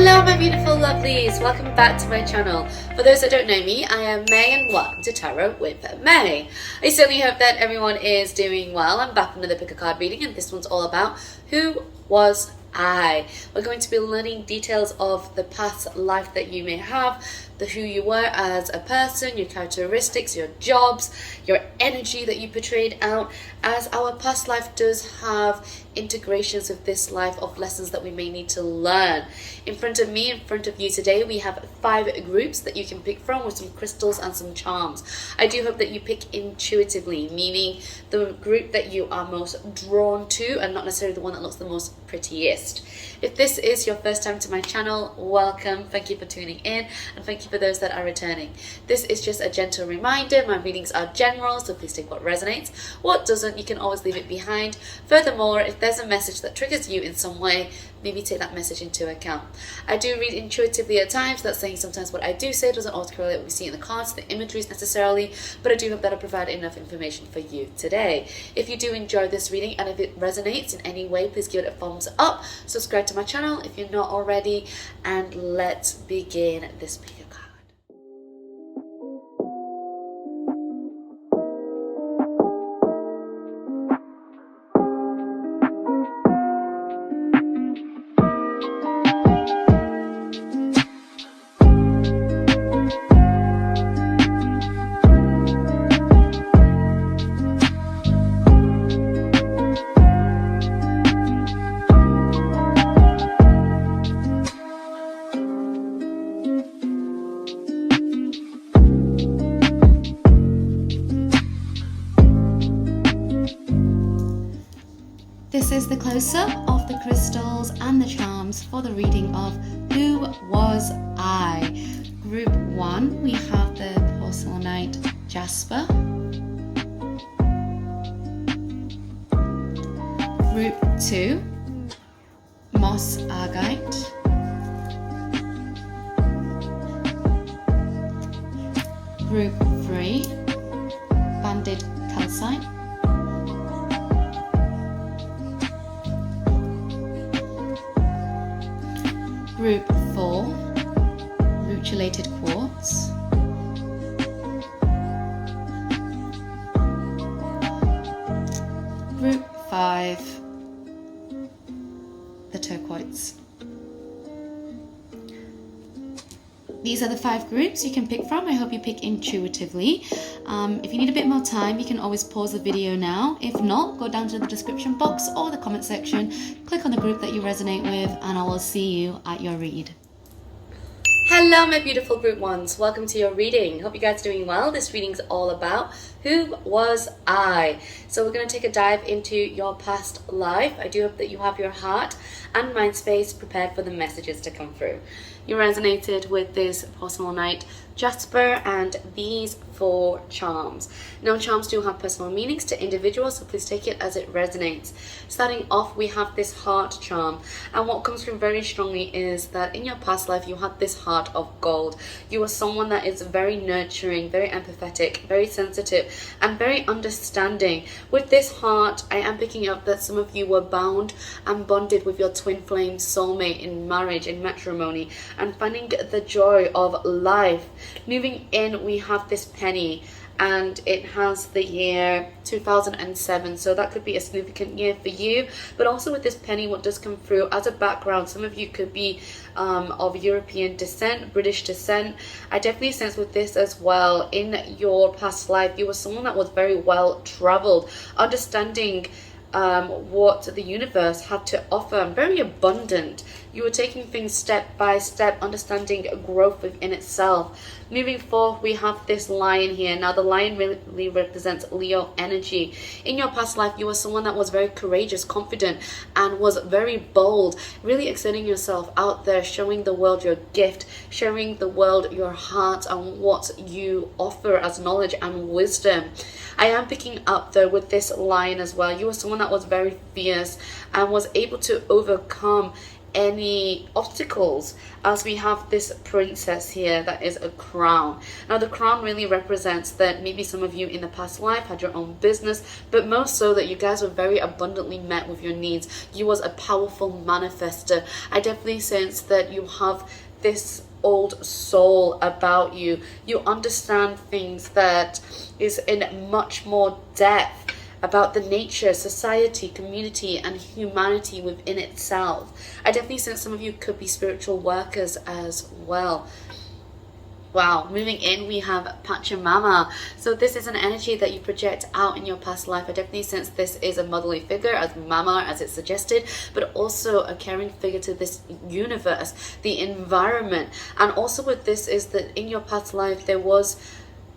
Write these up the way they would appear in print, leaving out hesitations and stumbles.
Hello my beautiful lovelies, welcome back to my channel. For those that don't know me, I am May and welcome to Tarot with May. I certainly hope that everyone is doing well. I'm back with another pick a card reading and this one's all about who was I. We're going to be learning details of the past life that you may have, the who you were as a person, your characteristics, your jobs, your energy that you portrayed out, as our past life does have integrations with this life of lessons that we may need to learn. In front of me, in front of you today, we have 5 groups that you can pick from with some crystals and some charms. I do hope that you pick intuitively, meaning the group that you are most drawn to and not necessarily the one that looks the most prettiest. If this is your first time to my channel, welcome. Thank you for tuning in and thank you for those that are returning. This is just a gentle reminder. My readings are general, so please take what resonates. What doesn't, you can always leave it behind. Furthermore, if there's a message that triggers you in some way, maybe take that message into account. I do read intuitively at times. That's saying sometimes what I do say doesn't always correlate what we see in the cards, the imageries necessarily, but I do hope that I provide enough information for you today. If you do enjoy this reading and if it resonates in any way, please give it a thumbs up, subscribe to my channel if you're not already, and let's begin this video. This is the close-up of the crystals and the charms for the reading of Who Was I? Group 1, we have the Procelainite Jasper. Group 2, Moss Agate. Group 3, Banded Calcite. Group 4, Ruchulated Quartz. Group 5, the turquoise. These are the 5 groups you can pick from. I hope you pick intuitively. If you need a bit more time, you can always pause the video now. If not, go down to the description box or the comment section, click on the group that you resonate with, and I will see you at your read. Hello my beautiful group ones, welcome to your reading. Hope you guys are doing well. This reading's all about who was I. So we're going to take a dive into your past life. I do hope that you have your heart and mind space prepared for the messages to come through. You resonated with this Procelainite Jasper and these 4 charms. Now charms do have personal meanings to individuals, so please take it as it resonates. Starting off, we have this heart charm, and what comes through very strongly is that in your past life you had this heart of gold. You are someone that is very nurturing, very empathetic, very sensitive, and very understanding. With this heart, I am picking up that some of you were bound and bonded with your twin flame soulmate in marriage, in matrimony, and finding the joy of life. Moving in, we have this penny, and it has the year 2007, so that could be a significant year for you. But also with this penny, what does come through as a background, some of you could be of European descent, British descent. I definitely sense with this as well, in your past life you were someone that was very well traveled, understanding what the universe had to offer, and very abundant. You were taking things step by step, understanding growth within itself. Moving forward, we have this lion here. Now the lion really represents Leo energy. In your past life, you were someone that was very courageous, confident, and was very bold, really exerting yourself out there, showing the world your gift, showing the world your heart and what you offer as knowledge and wisdom. I am picking up though with this lion as well. You were someone that was very fierce and was able to overcome any obstacles, as we have this princess here that is a crown. Now the crown really represents that maybe some of you in the past life had your own business, but most so that you guys were very abundantly met with your needs. You was a powerful manifester. I definitely sense that you have this old soul about you. You understand things that is in much more depth about the nature, society, community, and humanity within itself. I definitely sense some of you could be spiritual workers as well. Wow, moving in, we have Pachamama. So this is an energy that you project out in your past life. I definitely sense this is a motherly figure, as mama, as it suggested, but also a caring figure to this universe, the environment. And also with this is that in your past life, there was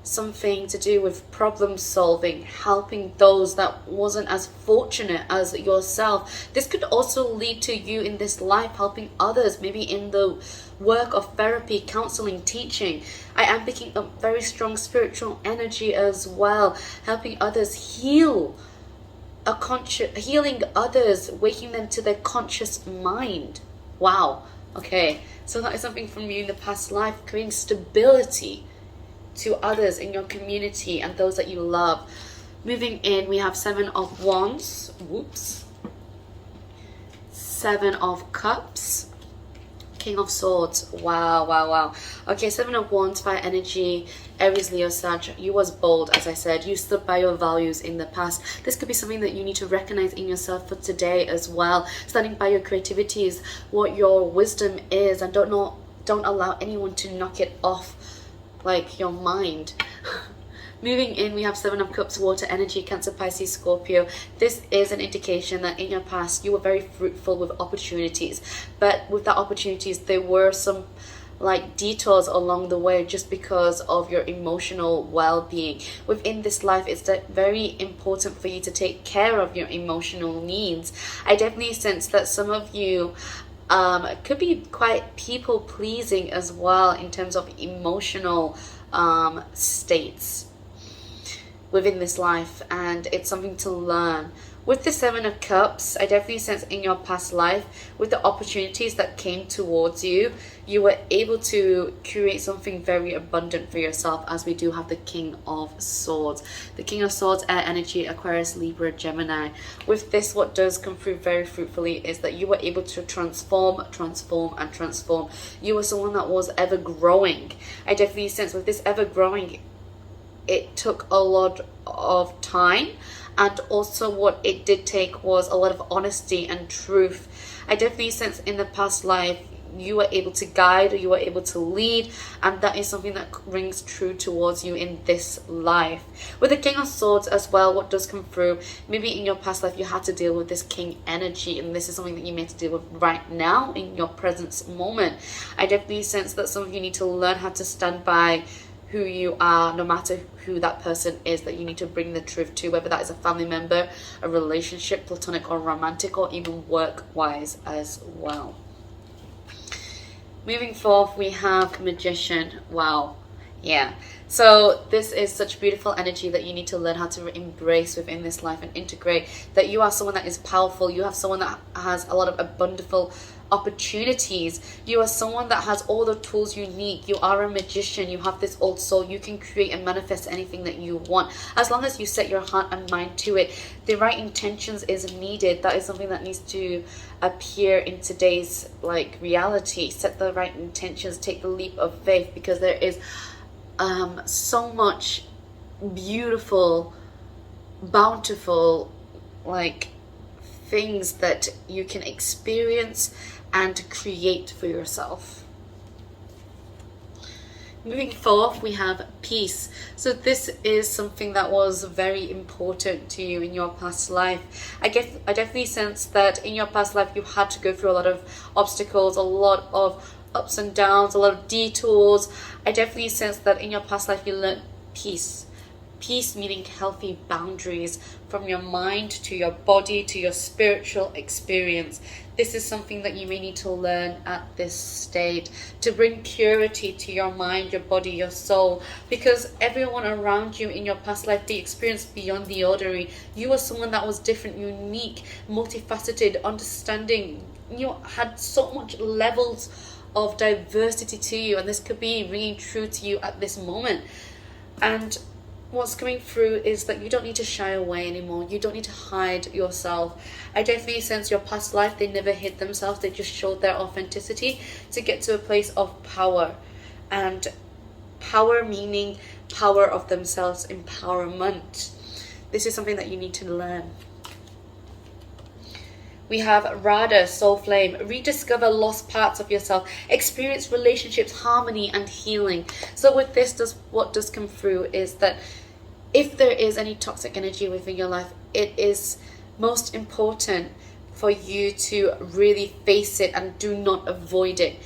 something to do with problem solving, helping those that wasn't as fortunate as yourself. This could also lead to you in this life helping others, maybe in the work of therapy, counseling, teaching. I am picking up very strong spiritual energy as well, helping others heal, healing others, waking them to their conscious mind. Wow. Okay, so that is something from you in the past life, creating stability to others in your community and those that you love. Moving in, we have 7 of Wands. Whoops. 7 of Cups. King of Swords. Wow, wow, wow. Okay, 7 of Wands, fire energy, Aries, Leo, Sag. You was bold, as I said. You stood by your values in the past. This could be something that you need to recognize in yourself for today as well. Standing by your creativity is what your wisdom is, and don't allow anyone to knock it off like your mind. Moving in, we have 7 of Cups, water energy, Cancer, Pisces, Scorpio. This is an indication that in your past you were very fruitful with opportunities, but with that opportunities there were some like detours along the way just because of your emotional well-being. Within this life, it's very important for you to take care of your emotional needs. I definitely sense that some of you could be quite people-pleasing as well in terms of emotional states within this life, and it's something to learn. With the 7 of Cups, I definitely sense in your past life, with the opportunities that came towards you, you were able to create something very abundant for yourself, as we do have the King of Swords. The King of Swords, air energy, Aquarius, Libra, Gemini. With this, what does come through very fruitfully is that you were able to transform. You were someone that was ever growing. I definitely sense with this ever growing, it took a lot of time, and also what it did take was a lot of honesty and truth. I definitely sense in the past life you were able to guide, or you were able to lead, and that is something that rings true towards you in this life. With the King of Swords as well, what does come through, maybe in your past life you had to deal with this king energy, and this is something that you may have to deal with right now in your present moment. I definitely sense that some of you need to learn how to stand by who you are, no matter who that person is that you need to bring the truth to, whether that is a family member, a relationship, platonic or romantic, or even work-wise as well. Moving forth, we have Magician. Wow. Yeah. So this is such beautiful energy that you need to learn how to embrace within this life and integrate, that you are someone that is powerful. You have someone that has a lot of abundant opportunities. You are someone that has all the tools you need. You are a magician. You have this old soul. You can create and manifest anything that you want, as long as you set your heart and mind to it. The right intentions is needed. That is something that needs to appear in today's reality. Set the right intentions, take the leap of faith, because there is so much beautiful, bountiful things that you can experience and create for yourself. Moving forth, we have peace. So this is something that was very important to you in your past life. I definitely sense that in your past life you had to go through a lot of obstacles, a lot of ups and downs, a lot of detours. I definitely sense that in your past life you learned peace. Peace meaning healthy boundaries from your mind to your body to your spiritual experience. This is something that you may need to learn at this stage, to bring purity to your mind, your body, your soul, because everyone around you in your past life, they experienced beyond the ordinary. You were someone that was different, unique, multifaceted, understanding you had so much levels of diversity to you, and this could be ringing true to you at this moment. And what's coming through is that you don't need to shy away anymore. You don't need to hide yourself. I definitely sense your past life, they never hid themselves. They just showed their authenticity to get to a place of power. And power meaning power of themselves, empowerment. This is something that you need to learn. We have Radha, soul flame, rediscover lost parts of yourself, experience relationships, harmony and healing. So with this, what does come through is that if there is any toxic energy within your life, it is most important for you to really face it and do not avoid it.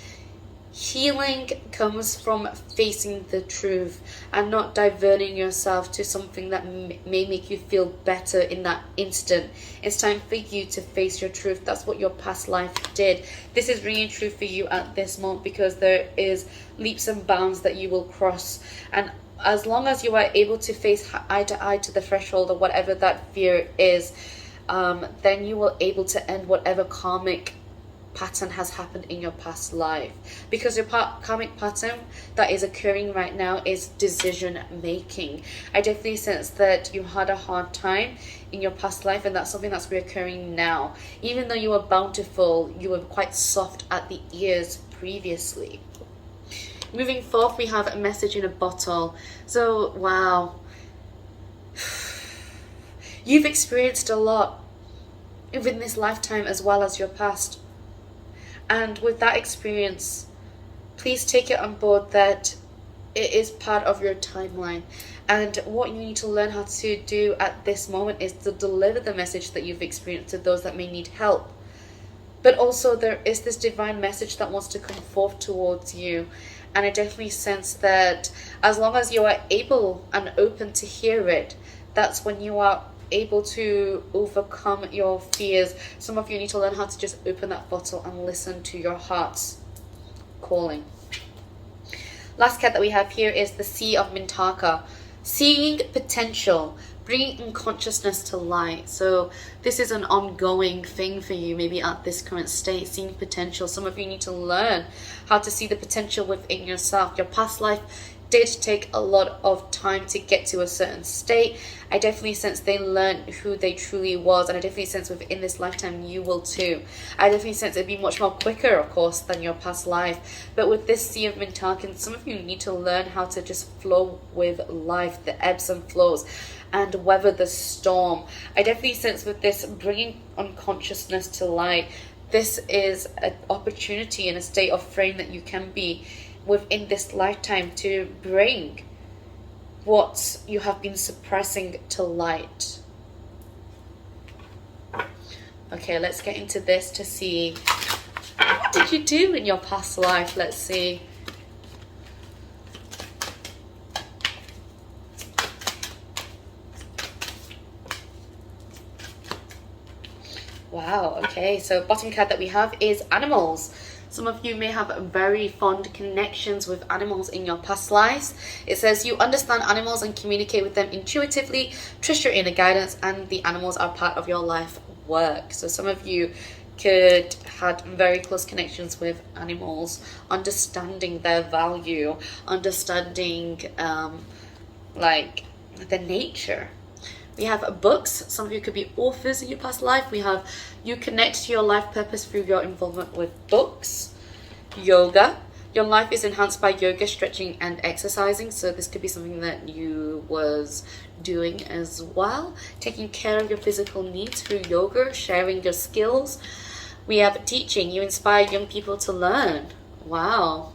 Healing comes from facing the truth and not diverting yourself to something that may make you feel better in that instant. It's time for you to face your truth. That's what your past life did. This is ringing true for you at this moment because there is leaps and bounds that you will cross. And as long as you are able to face eye to eye to the threshold or whatever that fear is, then you will able to end whatever karmic pattern has happened in your past life, because your karmic pattern that is occurring right now is decision making. I definitely sense that you had a hard time in your past life, and that's something that's reoccurring now. Even though you were bountiful, you were quite soft at the ears previously. Moving forth, we have a message in a bottle. So wow, you've experienced a lot within this lifetime as well as your past. And with that experience, please take it on board that it is part of your timeline. And what you need to learn how to do at this moment is to deliver the message that you've experienced to those that may need help. But also there is this divine message that wants to come forth towards you. And I definitely sense that as long as you are able and open to hear it, that's when you are able to overcome your fears. Some of you need to learn how to just open that bottle and listen to your heart's calling. Last card that we have here is the Sea of Mintaka, seeing potential, bringing consciousness to light. So this is an ongoing thing for you, maybe at this current state, seeing potential. Some of you need to learn how to see the potential within yourself. Your past life did take a lot of time to get to a certain state. I definitely sense they learned who they truly was, and I definitely sense within this lifetime you will too. I definitely sense it'd be much more quicker, of course, than your past life. But with this Sea of Mintakan, some of you need to learn how to just flow with life, the ebbs and flows, and weather the storm. I definitely sense with this bringing unconsciousness to light, this is an opportunity and a state of frame that you can be within this lifetime to bring what you have been suppressing to light. Okay, let's get into this to see what did you do in your past life. Let's see. Wow, okay, so bottom card that we have is animals. Some of you may have very fond connections with animals in your past lives. It says you understand animals and communicate with them intuitively, trust your inner guidance, and the animals are part of your life work. So some of you could had very close connections with animals, understanding their value, understanding like the nature. We have books. Some of you could be authors in your past life. We have you connect to your life purpose through your involvement with books. Yoga. Your life is enhanced by yoga, stretching and exercising. So this could be something that you was doing as well. Taking care of your physical needs through yoga, sharing your skills. We have teaching. You inspire young people to learn. Wow.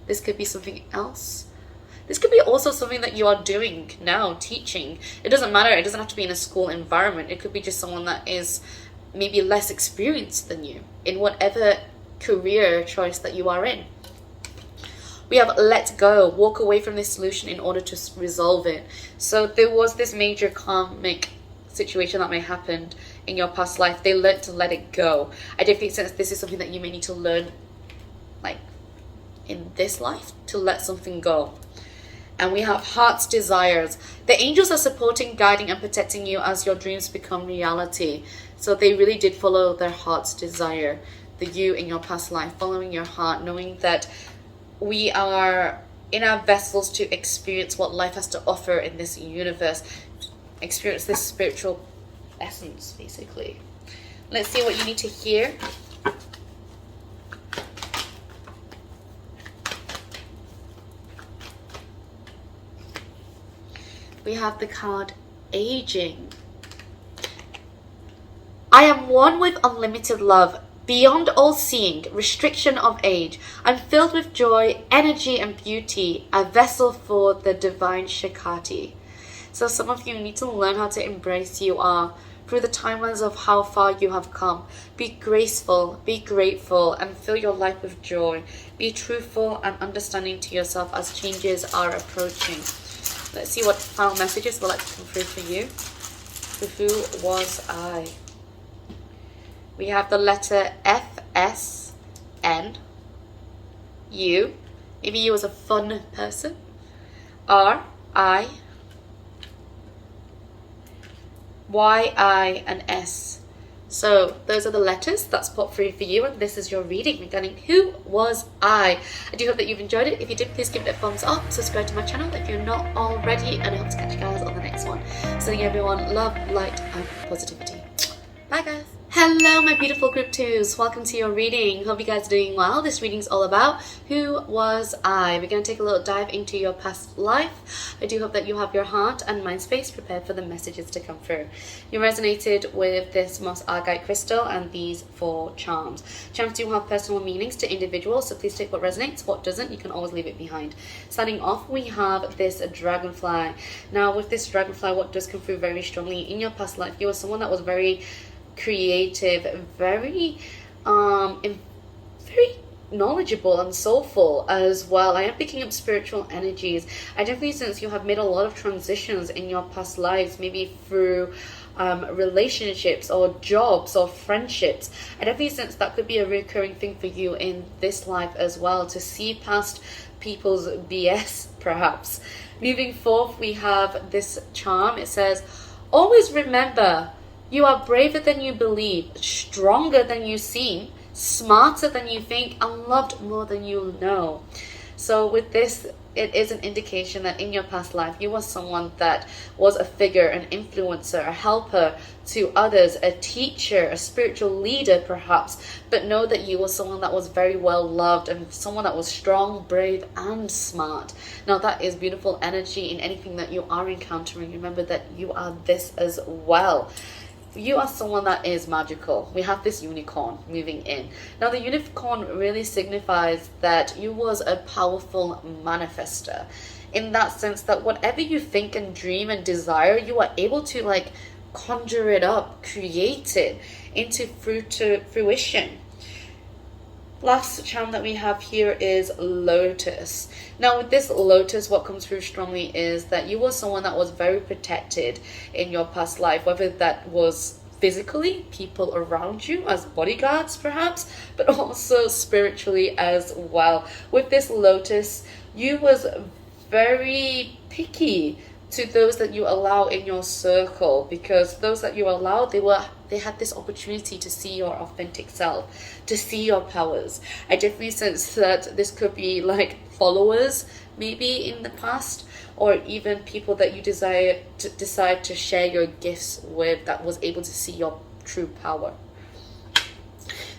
This could be something else. This could be also something that you are doing now, teaching. It doesn't matter. It doesn't have to be in a school environment. It could be just someone that is maybe less experienced than you in whatever career choice that you are in. We have let go, walk away from this solution in order to resolve it. So there was this major karmic situation that may have happened in your past life. They learned to let it go. I definitely sense this is something that you may need to learn, like in this life, to let something go. And we have heart's desires. The angels are supporting, guiding and protecting you as your dreams become reality. So they really did follow their heart's desire, the you in your past life, following your heart, knowing that we are in our vessels to experience what life has to offer in this universe, experience this spiritual essence, basically. Let's see what you need to hear. We have the card Aging. I am one with unlimited love, beyond all seeing, restriction of age. I'm filled with joy, energy, and beauty, a vessel for the divine 𝒕𝒂𝒂𝒂𝒂. So some of you need to learn how to embrace you are through the timelines of how far you have come. Be graceful, be grateful, and fill your life with joy. Be truthful and understanding to yourself as changes are approaching. Let's see what final messages will like to come through for you. For who was I? We have the letter 𝑓, you. Maybe you was a fun person. R, I, Y, I, and S. So those are the letters that's popped through for you, and this is your reading regarding who was I. I do hope that you've enjoyed it. If you did, please give it a thumbs up, subscribe to my channel if you're not already, and I hope to catch you guys on the next one. Sending everyone love, light, and positivity. Bye guys. Hello my beautiful group 2s, welcome to your reading. Hope you guys are doing well. This reading is all about who was I. We're going to take a little dive into your past life. I do hope that you have your heart and mind space prepared for the messages to come through. You resonated with this moss agate crystal and these 4 charms. Charms do have personal meanings to individuals, so please take what resonates. What doesn't, you can always leave it behind. Starting off, we have this dragonfly. Now with this dragonfly, what does come through very strongly in your past life, you were someone that was very creative, very knowledgeable and soulful as well. I am picking up spiritual energies. I definitely sense you have made a lot of transitions in your past lives, maybe through relationships or jobs or friendships. I definitely sense that could be a recurring thing for you in this life as well, to see past people's BS perhaps. Moving forth, we have this charm. It says, always remember, you are braver than you believe, stronger than you seem, smarter than you think, and loved more than you know. So with this, it is an indication that in your past life, you were someone that was a figure, an influencer, a helper to others, a teacher, a spiritual leader perhaps, but know that you were someone that was very well loved and someone that was strong, brave, and smart. Now that is beautiful energy in anything that you are encountering. Remember that you are this as well. You are someone that is magical. We have this unicorn moving in. Now the unicorn really signifies that you was a powerful manifester, in that sense that whatever you think and dream and desire, you are able to like conjure it up, create it into fruition. Last charm that we have here is Lotus. Now with this Lotus, what comes through strongly is that you were someone that was very protected in your past life, whether that was physically, people around you as bodyguards perhaps, but also spiritually as well. With this Lotus, you was very picky to those that you allow in your circle, because those that you allow, they had this opportunity to see your authentic self, to see your powers. I definitely sense that this could be like followers maybe in the past, or even people that you decide to share your gifts with, that was able to see your true power.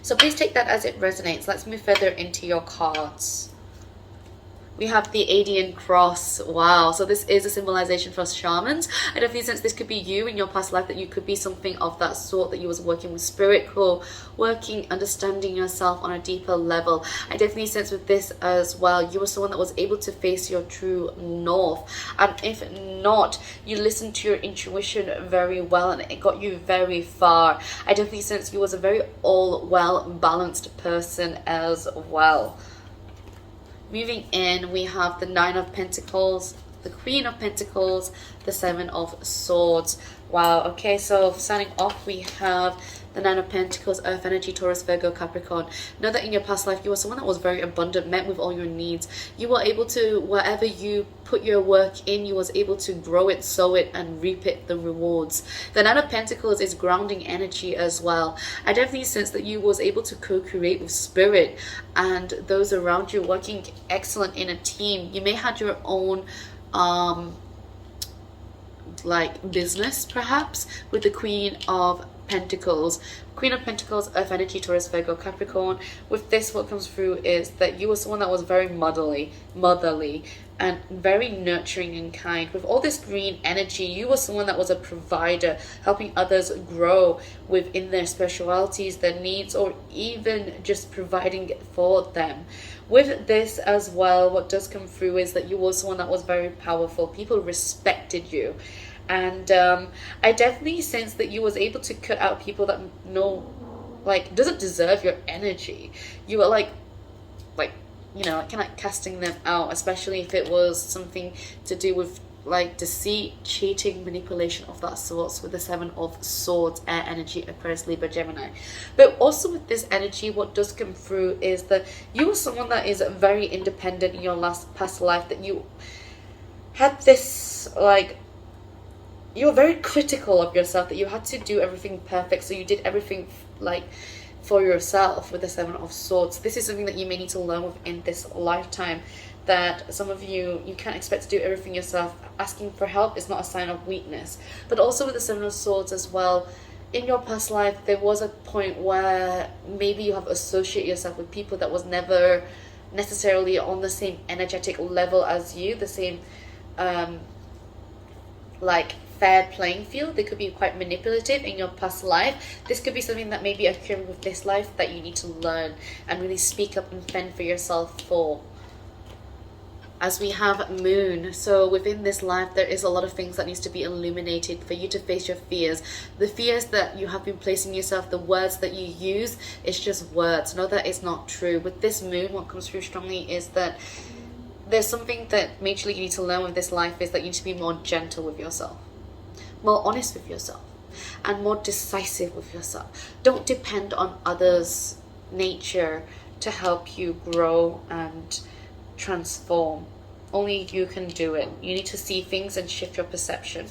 So please take that as it resonates. Let's move further into your cards. We have the Adian cross. Wow. So this is a symbolization for us shamans. I definitely sense this could be you in your past life, that you could be something of that sort, that you was working with spirit, or working, understanding yourself on a deeper level. I definitely sense with this as well, you were someone that was able to face your true north. And if not, you listened to your intuition very well and it got you very far. I definitely sense you was a very well balanced person as well. Moving in, we have the 9 of Pentacles, the Queen of Pentacles, the 7 of Swords. Wow, okay, so starting off, we have the the Nine of Pentacles, Earth energy, Taurus, Virgo, Capricorn. Know that in your past life, you were someone that was very abundant, met with all your needs. You were able to, wherever you put your work in, you was able to grow it, sow it, and reap it, the rewards. The Nine of Pentacles is grounding energy as well. I definitely sense that you was able to co-create with spirit and those around you, working excellent in a team. You may have your own like business perhaps with the Queen of Pentacles. Queen of Pentacles, Earth energy, Taurus, Virgo, Capricorn. With this, what comes through is that you were someone that was very motherly and very nurturing and kind. With all this green energy, you were someone that was a provider, helping others grow within their spiritualities, their needs, or even just providing for them. With this as well, what does come through is that you were someone that was very powerful. People respected you. And I definitely sense that you was able to cut out people that doesn't deserve your energy. You were like you know, kind of casting them out, especially if it was something to do with like deceit, cheating, manipulation of that sorts, with the Seven of Swords, air energy, Aquarius, Libra, Gemini. But also with this energy, what does come through is that you were someone that is very independent in your past life, that you had this you were very critical of yourself, that you had to do everything perfect, so you did everything for yourself with the Seven of Swords. This is something that you may need to learn within this lifetime, that some of you can't expect to do everything yourself. Asking for help is not a sign of weakness. But also with the Seven of Swords as well, in your past life, there was a point where maybe you have associated yourself with people that was never necessarily on the same energetic level as you, the same fair playing field. They could be quite manipulative in your past life. This could be something that may be occurring with this life that you need to learn and really speak up and fend for yourself for. As we have Moon, so within this life there is a lot of things that needs to be illuminated for you to face your fears. The fears that you have been placing yourself, the words that you use, it's just words. Know that it's not true. With this Moon, what comes through strongly is that there's something that majorly you need to learn with this life, is that you need to be more gentle with yourself, more honest with yourself, and more decisive with yourself. Don't depend on others' nature to help you grow and transform. Only you can do it. You need to see things and shift your perception.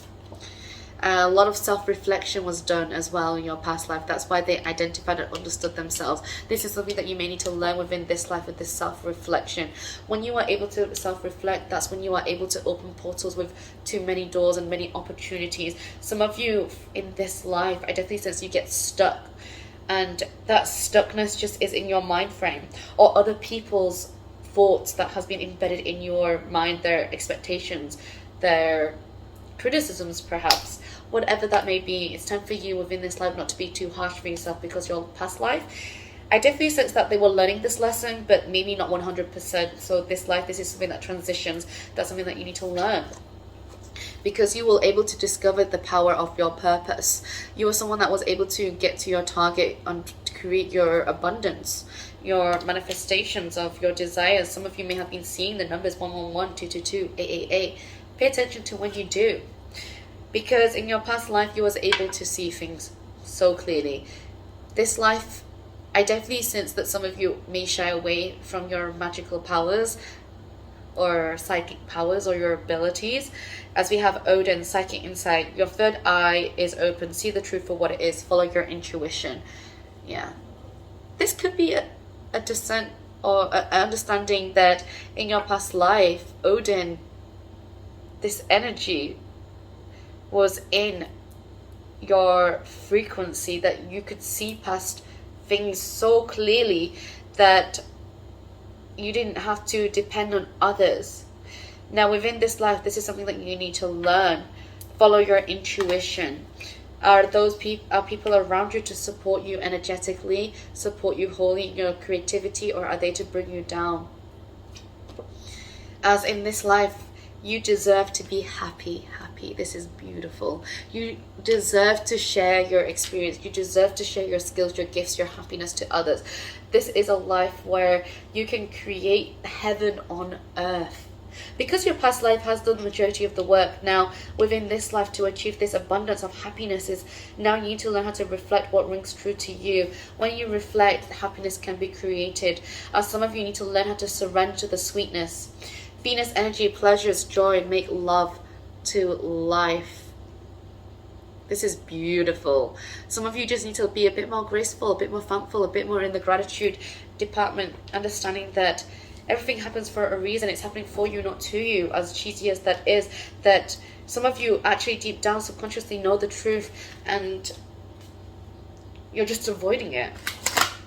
A lot of self-reflection was done as well in your past life. That's why they identified and understood themselves. This is something that you may need to learn within this life, with this self-reflection. When you are able to self-reflect, that's when you are able to open portals with too many doors and many opportunities. Some of you in this life, I definitely sense you get stuck, and that stuckness just is in your mind frame, or other people's thoughts that has been embedded in your mind, their expectations, their criticisms perhaps, whatever that may be. It's time for you within this life not to be too harsh for yourself, because your past life, I definitely sense that they were learning this lesson, but maybe not 100%. So this life, this is something that transitions. That's something that you need to learn, because you will able to discover the power of your purpose. You are someone that was able to get to your target and to create your abundance, your manifestations of your desires. Some of you may have been seeing the numbers 111, 222, 888. Pay attention to when you do, because in your past life you was able to see things so clearly. This life, I definitely sense that some of you may shy away from your magical powers or psychic powers or your abilities. As we have Odin, psychic insight, your third eye is open. See the truth for what it is. Follow your intuition. Yeah, this could be a descent or an understanding that in your past life, Odin, this energy was in your frequency, that you could see past things so clearly that you didn't have to depend on others. Now within this life, this is something that you need to learn. Follow your intuition. Are people around you to support you energetically, support you wholly in your creativity, or are they to bring you down? As in this life, you deserve to be happy. This is beautiful. You deserve to share your experience. You deserve to share your skills, your gifts, your happiness to others. This is a life where you can create heaven on earth. Because your past life has done the majority of the work, now within this life to achieve this abundance of happiness is now you need to learn how to reflect what rings true to you. When you reflect, happiness can be created. Some of you need to learn how to surrender to the sweetness. Venus energy, pleasures, joy, make love to life. This is beautiful. Some of you just need to be a bit more graceful, a bit more thankful, a bit more in the gratitude department, understanding that everything happens for a reason. It's happening for you, not to you. As cheesy as that is, that some of you actually deep down subconsciously know the truth and you're just avoiding it.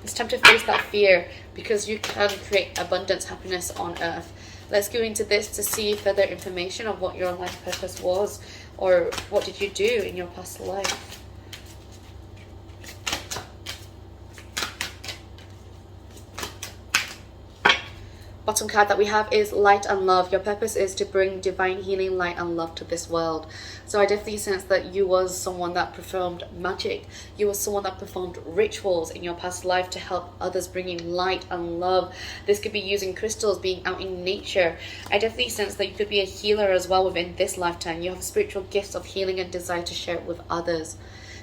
It's time to face that fear because you can create abundance, happiness on earth. Let's go into this to see further information of what your life purpose was, or what did you do in your past life. Bottom card that we have is light and love. Your purpose is to bring divine healing, light and love to this world. So I definitely sense that you was someone that performed magic. You were someone that performed rituals in your past life to help others, bringing light and love. This could be using crystals, being out in nature. I definitely sense that you could be a healer as well within this lifetime. You have spiritual gifts of healing and desire to share it with others.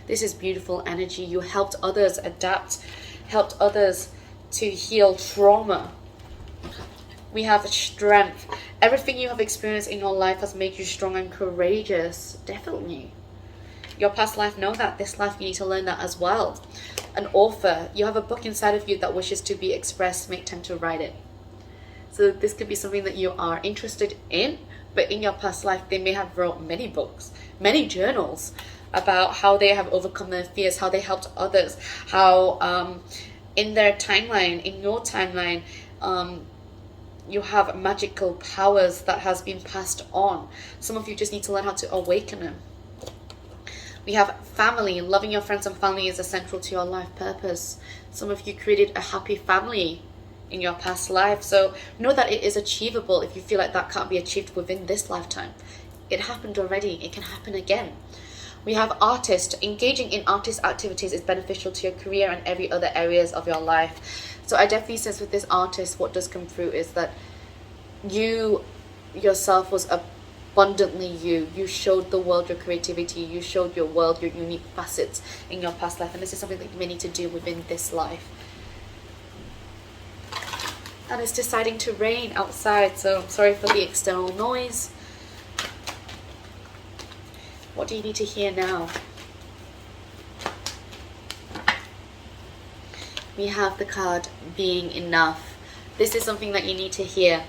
This is beautiful energy. You helped others adapt, helped others to heal trauma. We have strength. Everything you have experienced in your life has made you strong and courageous. Definitely. Your past life know that. This life you need to learn that as well. An author. You have a book inside of you that wishes to be expressed. Make time to write it. So this could be something that you are interested in. But in your past life they may have wrote many books, many journals about how they have overcome their fears, how they helped others, how in their timeline, in your timeline, you have magical powers that has been passed on. Some of you just need to learn how to awaken them. We have family. Loving your friends and family is essential to your life purpose. Some of you created a happy family in your past life. So know that it is achievable. If you feel like that can't be achieved within this lifetime, it happened already. It can happen again. We have artist. Engaging in artist activities is beneficial to your career and every other areas of your life. So I definitely sense with this artist, what does come through is that you yourself was abundantly you. You showed the world your creativity. You showed your world your unique facets in your past life. And this is something that you may need to do within this life. And it's deciding to rain outside, so I'm sorry for the external noise. What do you need to hear now? We have the card being enough. This is something that you need to hear.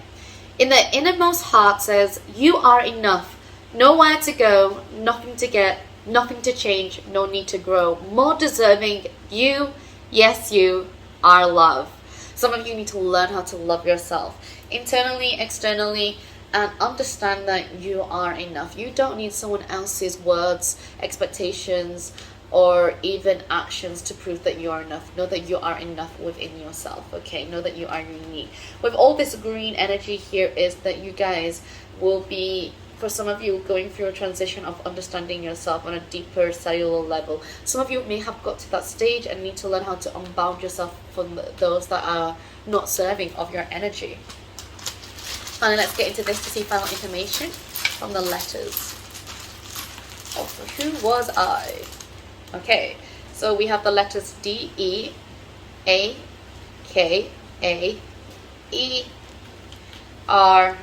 In the innermost heart says, you are enough. Nowhere to go, nothing to get, nothing to change, no need to grow. More deserving, you, yes, you are love. Some of you need to learn how to love yourself. Internally, externally, and understand that you are enough. You don't need someone else's words, expectations, or even actions to prove that you are enough. Know that you are enough within yourself, okay? Know that you are unique. With all this green energy here is that you guys will be, for some of you, going through a transition of understanding yourself on a deeper cellular level. Some of you may have got to that stage and need to learn how to unbound yourself from those that are not serving of your energy. And let's get into this to see final information from the letters of who was I. Okay, so we have the letters D, E, A, K, A, E, R,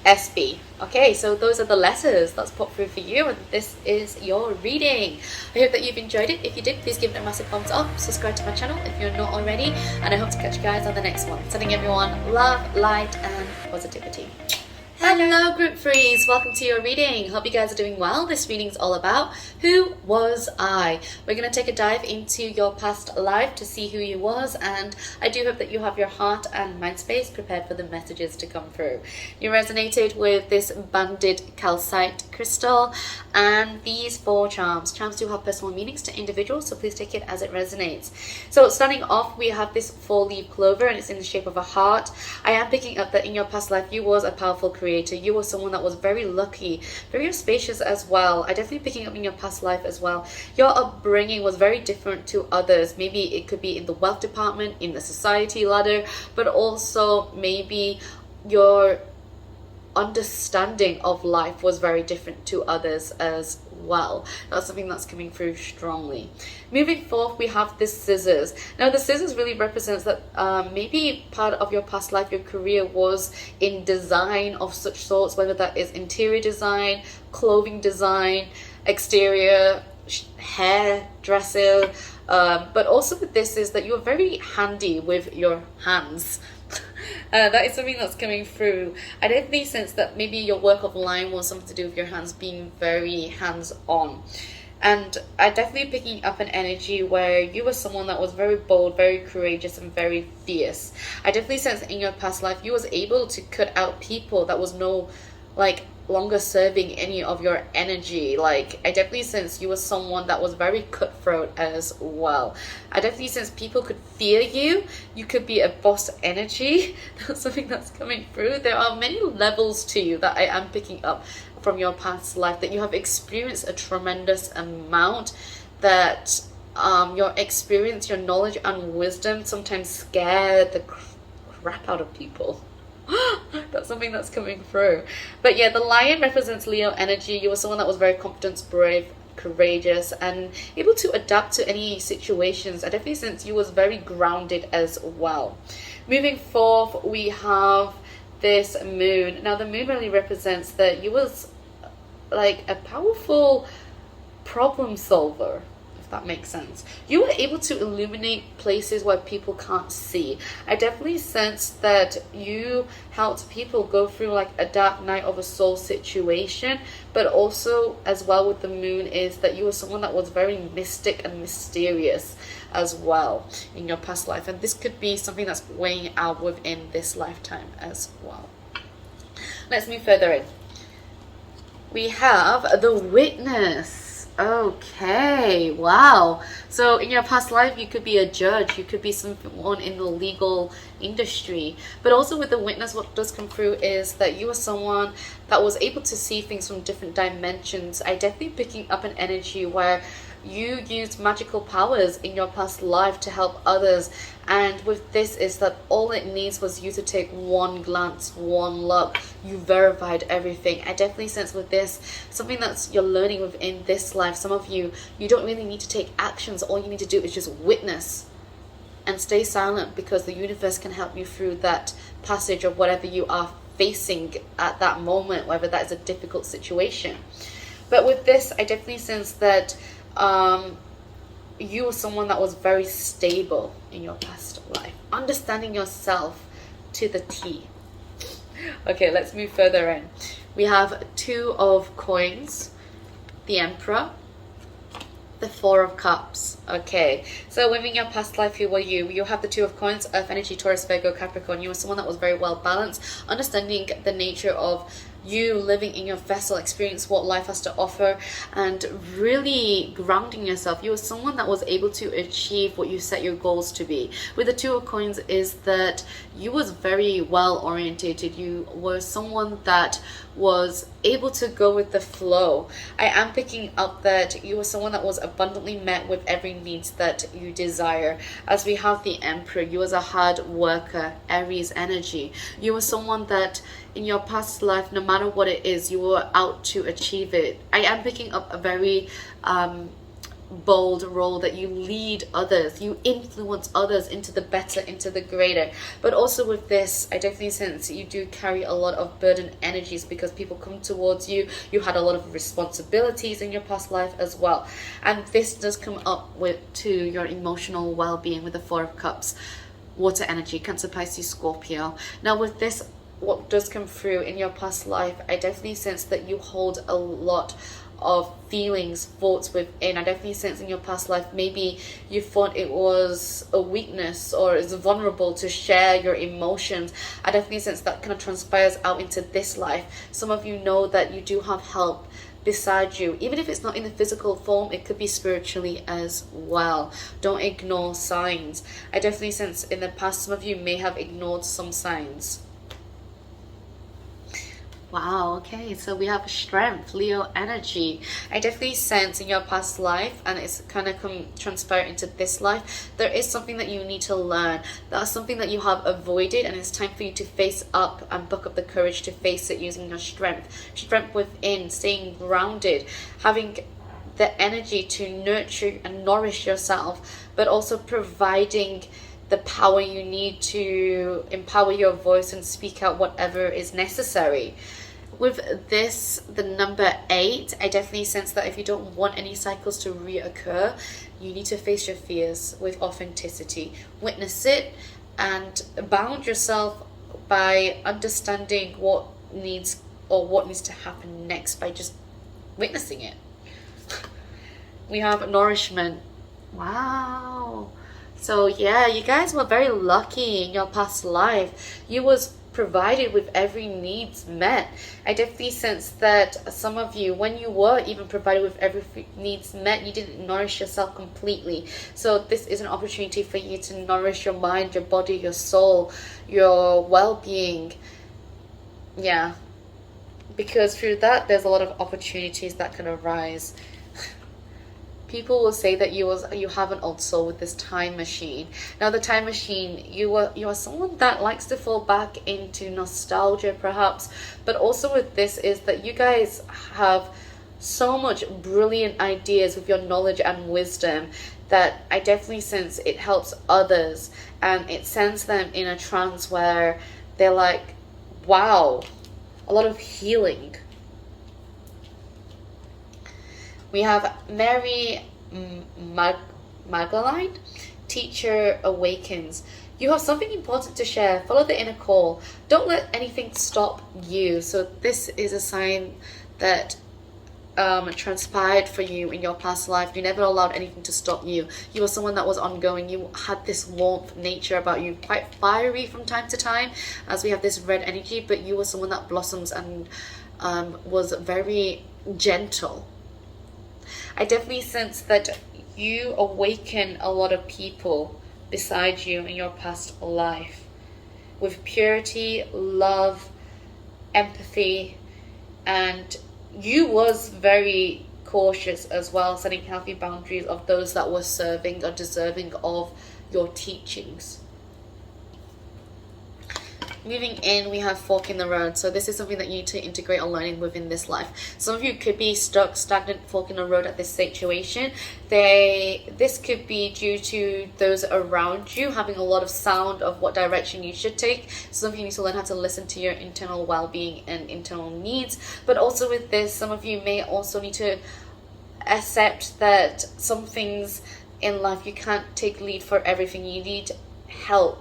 S, B. Okay, so those are the letters that's popped through for you, and this is your reading. I hope that you've enjoyed it. If you did, please give it a massive thumbs up. Subscribe to my channel if you're not already, and I hope to catch you guys on the next one. Sending everyone love, light, and positivity. Hello group threes, welcome to your reading. Hope you guys are doing well. This reading is all about who was I. We're going to take a dive into your past life to see who you was, and I do hope that you have your heart and mind space prepared for the messages to come through. You resonated with this banded calcite crystal and these 4 charms. Charms do have personal meanings to individuals, so please take it as it resonates. So starting off, we have this 4-leaf clover and it's in the shape of a heart. I am picking up that in your past life you was a powerful creator. You were someone that was very lucky, very spacious as well. I definitely picking up in your past life as well. Your upbringing was very different to others. Maybe it could be in the wealth department, in the society ladder, but also maybe your understanding of life was very different to others as well. That's something that's coming through strongly. Moving forth, we have the scissors. Now the scissors really represents that maybe part of your past life, your career was in design of such sorts, whether that is interior design, clothing design, exterior, hairdresser, but also with this is that you're very handy with your hands. That is something that's coming through. I definitely sense that maybe your work of line was something to do with your hands being very hands-on. And I definitely picking up an energy where you were someone that was very bold, very courageous, and very fierce. I definitely sense in your past life you was able to cut out people that was no longer serving any of your energy. Like, I definitely sense you were someone that was very cutthroat as well. I definitely sense people could fear you. You could be a boss energy. That's something that's coming through. There are many levels to you that I am picking up from your past life, that you have experienced a tremendous amount, that your experience, your knowledge and wisdom sometimes scare the crap out of people. That's something that's coming through. But yeah, the lion represents Leo energy. You were someone that was very confident, brave, courageous, and able to adapt to any situations. I definitely sense you was very grounded as well. Moving forth, we have this moon. Now the moon really represents that you was like a powerful problem solver, if that makes sense. You were able to illuminate places where people can't see. I definitely sense that you helped people go through like a dark night of a soul situation, but also as well with the moon is that you were someone that was very mystic and mysterious as well in your past life, and this could be something that's weighing out within this lifetime as well. Let's move further in. We have the Witness. Okay, wow. So in your past life, you could be a judge, you could be someone in the legal industry, but also with the Witness, what does come through is that you are someone that was able to see things from different dimensions. I definitely picking up an energy where you used magical powers in your past life to help others, and with this is that all it needs was you to take one glance, one look, you verified everything. I definitely sense with this something that's you're learning within this life. Some of you don't really need to take actions. All you need to do is just witness and stay silent, because the universe can help you through that passage of whatever you are facing at that moment, whether that is a difficult situation. But with this, I definitely sense that you were someone that was very stable in your past life, understanding yourself to the T. Okay, let's move further in. We have 2 of coins, the Emperor, the 4 of cups. Okay, so within your past life, who were you? You have the 2 of coins, Earth energy, Taurus, Virgo, Capricorn. You were someone that was very well balanced, understanding the nature of you living in your vessel, experience what life has to offer, and really grounding yourself. You were someone that was able to achieve what you set your goals to be. With the 2 of coins is that you was very well orientated. You were someone that was able to go with the flow. I am picking up that you were someone that was abundantly met with every needs that you desire. As we have the Emperor, you was a hard worker, Aries energy. You were someone that in your past life, no matter what it is, you were out to achieve it. I am picking up a very bold role that you lead others, you influence others into the better, into the greater. But also with this, I definitely sense you do carry a lot of burden energies, because people come towards you. You had a lot of responsibilities in your past life as well, and this does come up with to your emotional well-being with the 4 of cups, water energy, Cancer, Pisces, Scorpio. Now with this, what does come through in your past life, I definitely sense that you hold a lot of feelings, thoughts within. I definitely sense in your past life, maybe you thought it was a weakness or is vulnerable to share your emotions. I definitely sense that kind of transpires out into this life. Some of you know that you do have help beside you, even if it's not in the physical form, it could be spiritually as well. Don't ignore signs. I definitely sense in the past, some of you may have ignored some signs. Wow, okay, so we have strength, Leo energy. I definitely sense in your past life, and it's kind of transparent into this life, there is something that you need to learn. That's something that you have avoided, and it's time for you to face up and book up the courage to face it using your strength. Strength within, staying grounded, having the energy to nurture and nourish yourself, but also providing the power you need to empower your voice and speak out whatever is necessary. With this, the number 8, I definitely sense that if you don't want any cycles to reoccur, you need to face your fears with authenticity. Witness it and bound yourself by understanding what needs to happen next by just witnessing it. We have nourishment. Wow. So yeah, you guys were very lucky in your past life. You was provided with every needs met. I definitely sense that some of you, when you were even provided with every needs met, you didn't nourish yourself completely. So this is an opportunity for you to nourish your mind, your body, your soul, your well-being. Yeah, because through that there's a lot of opportunities that can arise. People will say that you have an old soul with this time machine. Now the time machine, you are someone that likes to fall back into nostalgia perhaps, but also with this is that you guys have so much brilliant ideas with your knowledge and wisdom that I definitely sense it helps others, and it sends them in a trance where they're like, wow, a lot of healing. We have Mary Magdalene, teacher awakens. You have something important to share. Follow the inner call. Don't let anything stop you. So this is a sign that transpired for you in your past life. You never allowed anything to stop you. You were someone that was ongoing. You had this warmth nature about you, quite fiery from time to time, as we have this red energy, but you were someone that blossoms and was very gentle. I definitely sense that you awaken a lot of people beside you in your past life with purity, love, empathy, and you was very cautious as well, setting healthy boundaries of those that were serving or deserving of your teachings. Moving in, we have fork in the road. So this is something that you need to integrate or learning within this life. Some of you could be stuck, stagnant, fork in the road at this situation. This could be due to those around you having a lot of sound of what direction you should take. Some of you need to learn how to listen to your internal well-being and internal needs. But also with this, some of you may also need to accept that some things in life you can't take lead for everything. You need help.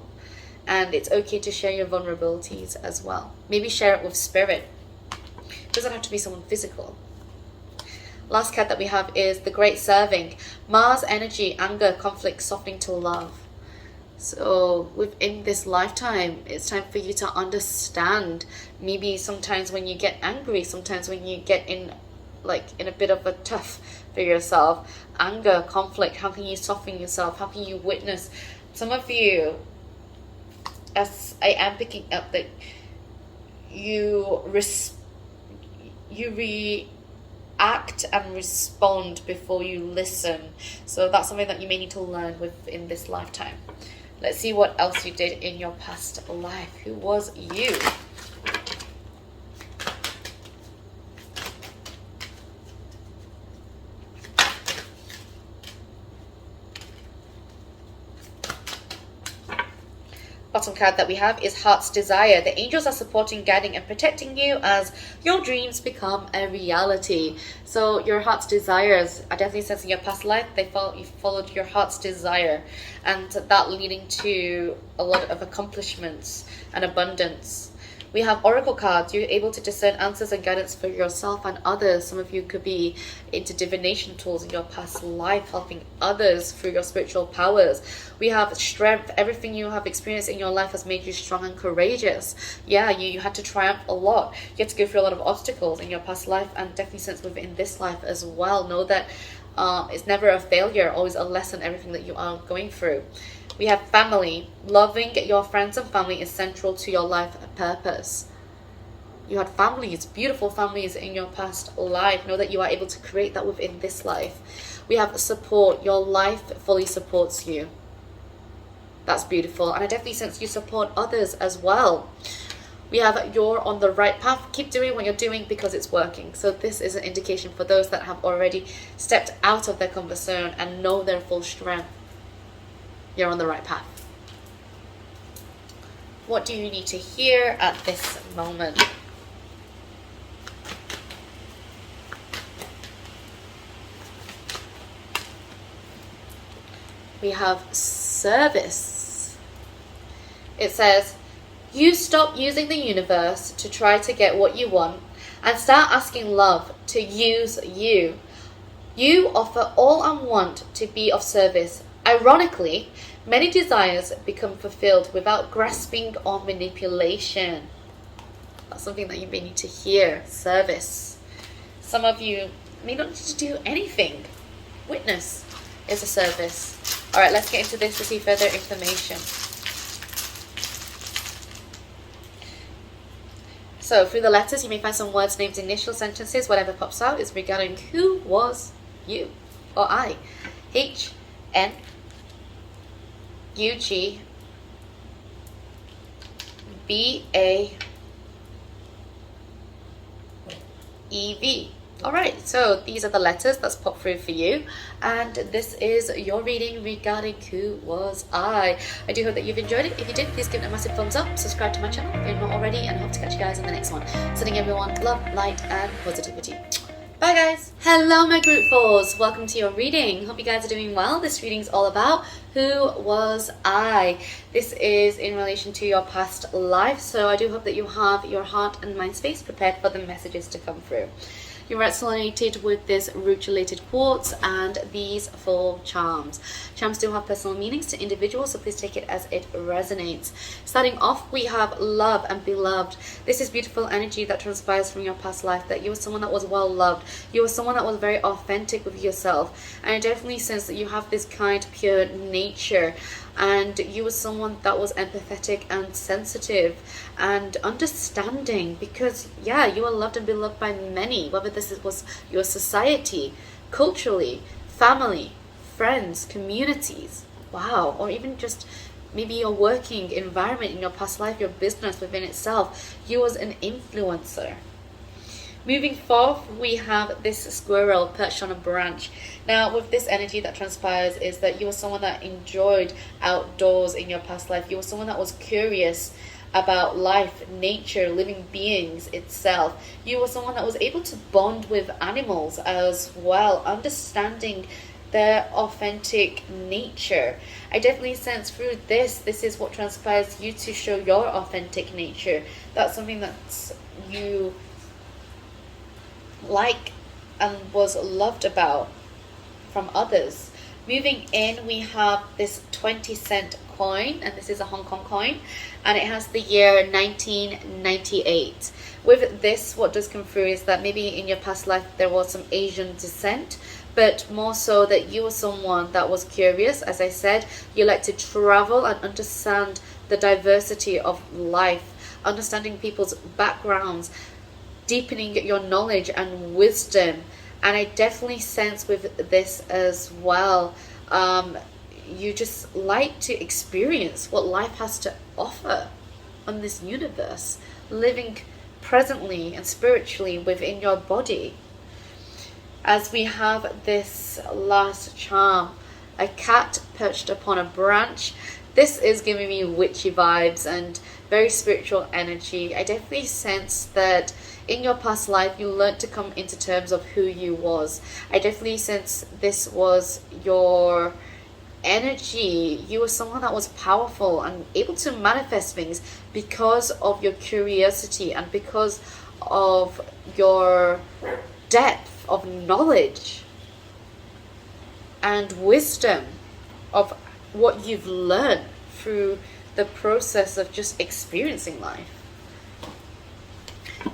And it's okay to share your vulnerabilities as well. Maybe share it with spirit. It doesn't have to be someone physical. Last card that we have is the Great Serving. Mars energy, anger, conflict, softening to love. So within this lifetime, it's time for you to understand. Maybe sometimes when you get angry, sometimes when you get in a bit of a tough for yourself. Anger, conflict, how can you soften yourself? How can you witness? Some of you, as I am picking up, that you react and respond before you listen. So that's something that you may need to learn within this lifetime. Let's see what else you did in your past life. Who was you? Bottom card that we have is Heart's Desire. The angels are supporting, guiding, and protecting you as your dreams become a reality. So your heart's desires, I definitely sense in your past life, you followed your heart's desire, and that leading to a lot of accomplishments and abundance. We have oracle cards. You're able to discern answers and guidance for yourself and others. Some of you could be into divination tools in your past life, helping others through your spiritual powers. We have strength. Everything you have experienced in your life has made you strong and courageous. Yeah, you had to triumph a lot. You had to go through a lot of obstacles in your past life, and definitely sense within this life as well. Know that it's never a failure, always a lesson, everything that you are going through. We have family. Loving your friends and family is central to your life purpose. You had families, beautiful families in your past life. Know that you are able to create that within this life. We have support. Your life fully supports you. That's beautiful. And I definitely sense you support others as well. We have you're on the right path. Keep doing what you're doing because it's working. So this is an indication for those that have already stepped out of their comfort zone and know their full strength. You're on the right path. What do you need to hear at this moment? We have service. It says, you stop using the universe to try to get what you want and start asking love to use you. You offer all and want to be of service. Ironically, many desires become fulfilled without grasping or manipulation. That's something that you may need to hear. Service. Some of you may not need to do anything. Witness is a service. All right, let's get into this to see further information. So through the letters, you may find some words, names, initial sentences. Whatever pops out is regarding who was you or I. �Ｈ𝑁𝑢𝑔𝒑𝒉𝒊𝒏𝒅. Alright, so these are the letters that's popped through for you, and this is your reading regarding who was I. I do hope that you've enjoyed it. If you did, please give it a massive thumbs up, subscribe to my channel if you're not already, and I hope to catch you guys in the next one. Sending everyone love, light, and positivity. Bye guys! Hello my group 4s, welcome to your reading. Hope you guys are doing well. This reading is all about who was I. This is in relation to your past life, so I do hope that you have your heart and mind space prepared for the messages to come through. You're resonated with this root-related quartz and these 4 charms. Charms do have personal meanings to individuals, so please take it as it resonates. Starting off, we have love and beloved. This is beautiful energy that transpires from your past life, that you were someone that was well loved. You were someone that was very authentic with yourself. And I definitely sense that you have this kind, pure nature. And you were someone that was empathetic and sensitive and understanding, because yeah, you were loved and beloved by many, whether this was your society, culturally, family, friends, communities, wow, or even just maybe your working environment in your past life, your business within itself. You was an influencer. Moving forth, we have this squirrel perched on a branch. Now, with this energy that transpires is that you were someone that enjoyed outdoors in your past life. You were someone that was curious about life, nature, living beings itself. You were someone that was able to bond with animals as well, understanding their authentic nature. I definitely sense through this is what transpires you to show your authentic nature. That's something that you like and was loved about from others. Moving in, we have this 20-cent coin, and this is a Hong Kong coin, and it has the year 1998. With this, what does come through is that maybe in your past life there was some Asian descent, but more so that you were someone that was curious. As I said, you like to travel and understand the diversity of life, understanding people's backgrounds, deepening your knowledge and wisdom. And I definitely sense with this as well, you just like to experience what life has to offer on this universe, living presently and spiritually within your body. As we have this last charm, a cat perched upon a branch. This is giving me witchy vibes and very spiritual energy. I definitely sense that in your past life you learned to come into terms of who you was. I definitely sense this was your energy. You were someone that was powerful and able to manifest things because of your curiosity and because of your depth of knowledge and wisdom of what you've learned through the process of just experiencing life.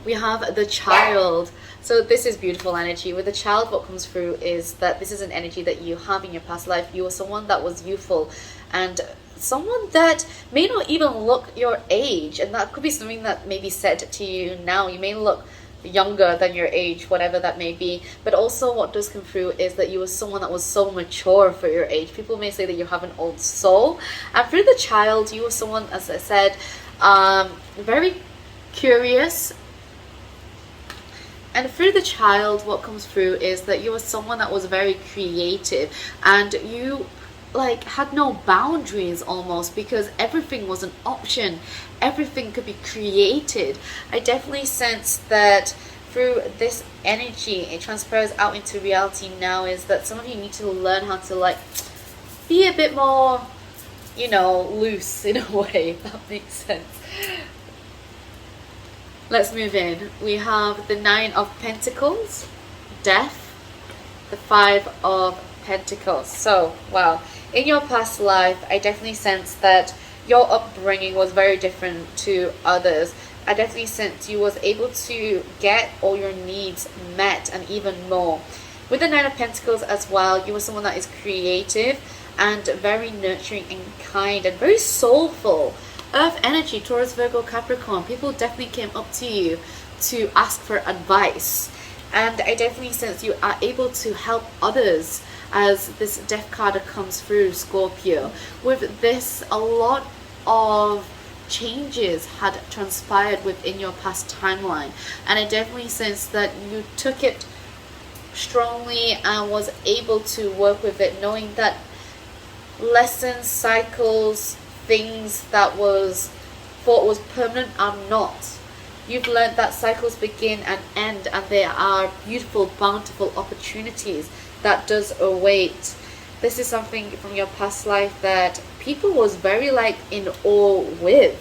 We have the child. So this is beautiful energy. With the child, what comes through is that this is an energy that you have in your past life. You were someone that was youthful and someone that may not even look your age, and that could be something that may be said to you now. You may look younger than your age, whatever that may be, but also what does come through is that you were someone that was so mature for your age. People may say that you have an old soul, and through the child you were someone, as I said, very curious. And through the child, what comes through is that you were someone that was very creative, and you like had no boundaries almost, because everything was an option. Everything could be created. I definitely sense that through this energy, it transfers out into reality now, is that some of you need to learn how to like be a bit more, you know, loose in a way, if that makes sense. Let's move in. We have the 9 of Pentacles, Death, the 5 of Pentacles. So, wow. In your past life, I definitely sense that your upbringing was very different to others. I definitely sense you was able to get all your needs met and even more. With the 9 of Pentacles as well, you were someone that is creative and very nurturing and kind and very soulful. Earth energy, Taurus, Virgo, Capricorn. People definitely came up to you to ask for advice. And I definitely sense you are able to help others, as this Death card comes through, Scorpio. With this, a lot of changes had transpired within your past timeline. And I definitely sense that you took it strongly and was able to work with it, knowing that lessons, cycles, things that was thought was permanent are not. You've learned that cycles begin and end, and there are beautiful, bountiful opportunities that does await. This is something from your past life that people was very like in awe with,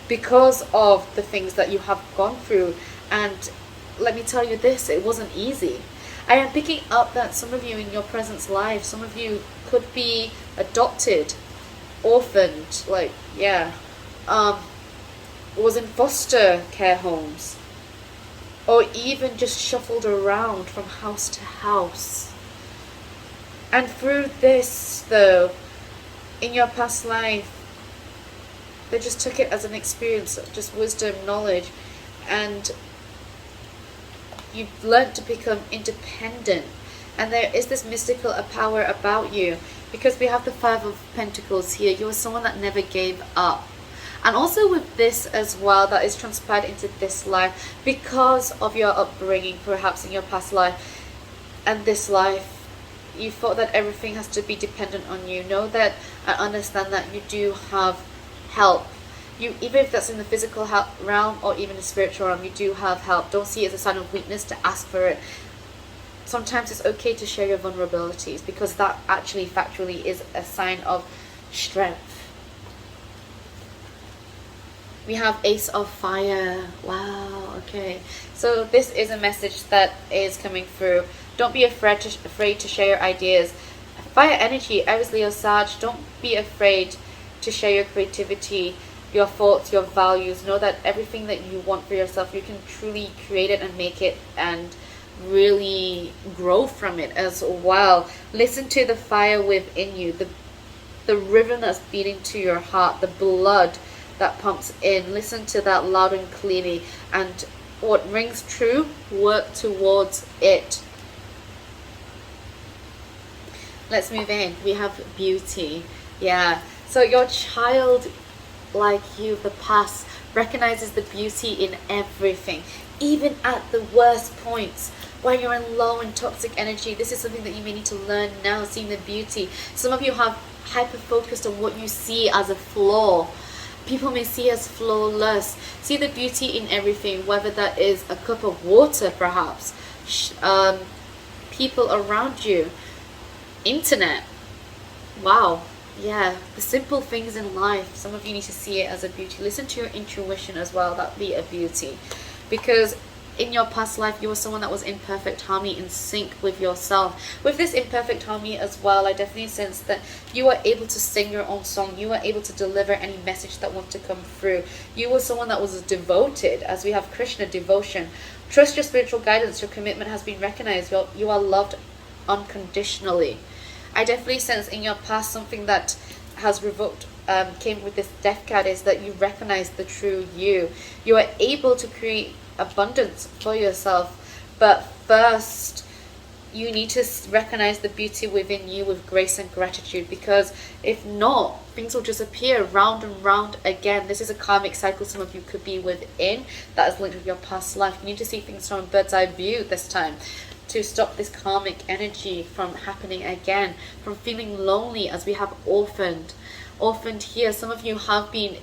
because of the things that you have gone through. And let me tell you this, it wasn't easy. I am picking up that some of you in your present life, some of you could be adopted, orphaned, like, yeah, was in foster care homes, or even just shuffled around from house to house. And through this, though, in your past life, they just took it as an experience, just wisdom, knowledge, and you've learned to become independent. And there is this mystical power about you, because we have the 5 of Pentacles here. You are someone that never gave up. And also with this as well, that is transpired into this life, because of your upbringing, perhaps in your past life and this life, you thought that everything has to be dependent on you. Know that I understand that you do have help. You, even if that's in the physical realm or even the spiritual realm, you do have help. Don't see it as a sign of weakness to ask for it. Sometimes it's okay to share your vulnerabilities, because that actually factually is a sign of strength. We have Ace of Fire. Wow, okay. So this is a message that is coming through. Don't be afraid to share your ideas. Fire energy, Aries, Leo, Sag. Don't be afraid to share your creativity, your thoughts, your values. Know that everything that you want for yourself, you can truly create it and make it and really grow from it as well. Listen to the fire within you, the rhythm that's beating to your heart, the blood that pumps in. Listen to that loud and clearly, and what rings true, work towards it. Let's move in. We have beauty. Yeah, so your child, like you, the past, recognizes the beauty in everything, even at the worst points. When you're in low and toxic energy, this is something that you may need to learn now, seeing the beauty. Some of you have hyper-focused on what you see as a flaw. People may see as flawless. See the beauty in everything, whether that is a cup of water, perhaps, people around you, internet. Wow, yeah, the simple things in life. Some of you need to see it as a beauty. Listen to your intuition as well. That'd be a beauty, because in your past life, you were someone that was in perfect harmony, in sync with yourself. With this imperfect harmony as well, I definitely sense that you were able to sing your own song. You were able to deliver any message that wanted to come through. You were someone that was devoted, as we have Krishna, devotion. Trust your spiritual guidance. Your commitment has been recognized. You are loved unconditionally. I definitely sense in your past something that has revoked came with this death card is that you recognize the true you. You are able to create abundance for yourself, but first you need to recognize the beauty within you with grace and gratitude, because if not, things will just appear round and round again. This is a karmic cycle some of you could be within that is linked with your past life. You need to see things from a bird's eye view this time to stop this karmic energy from happening again, from feeling lonely as we have orphaned here. Some of you have been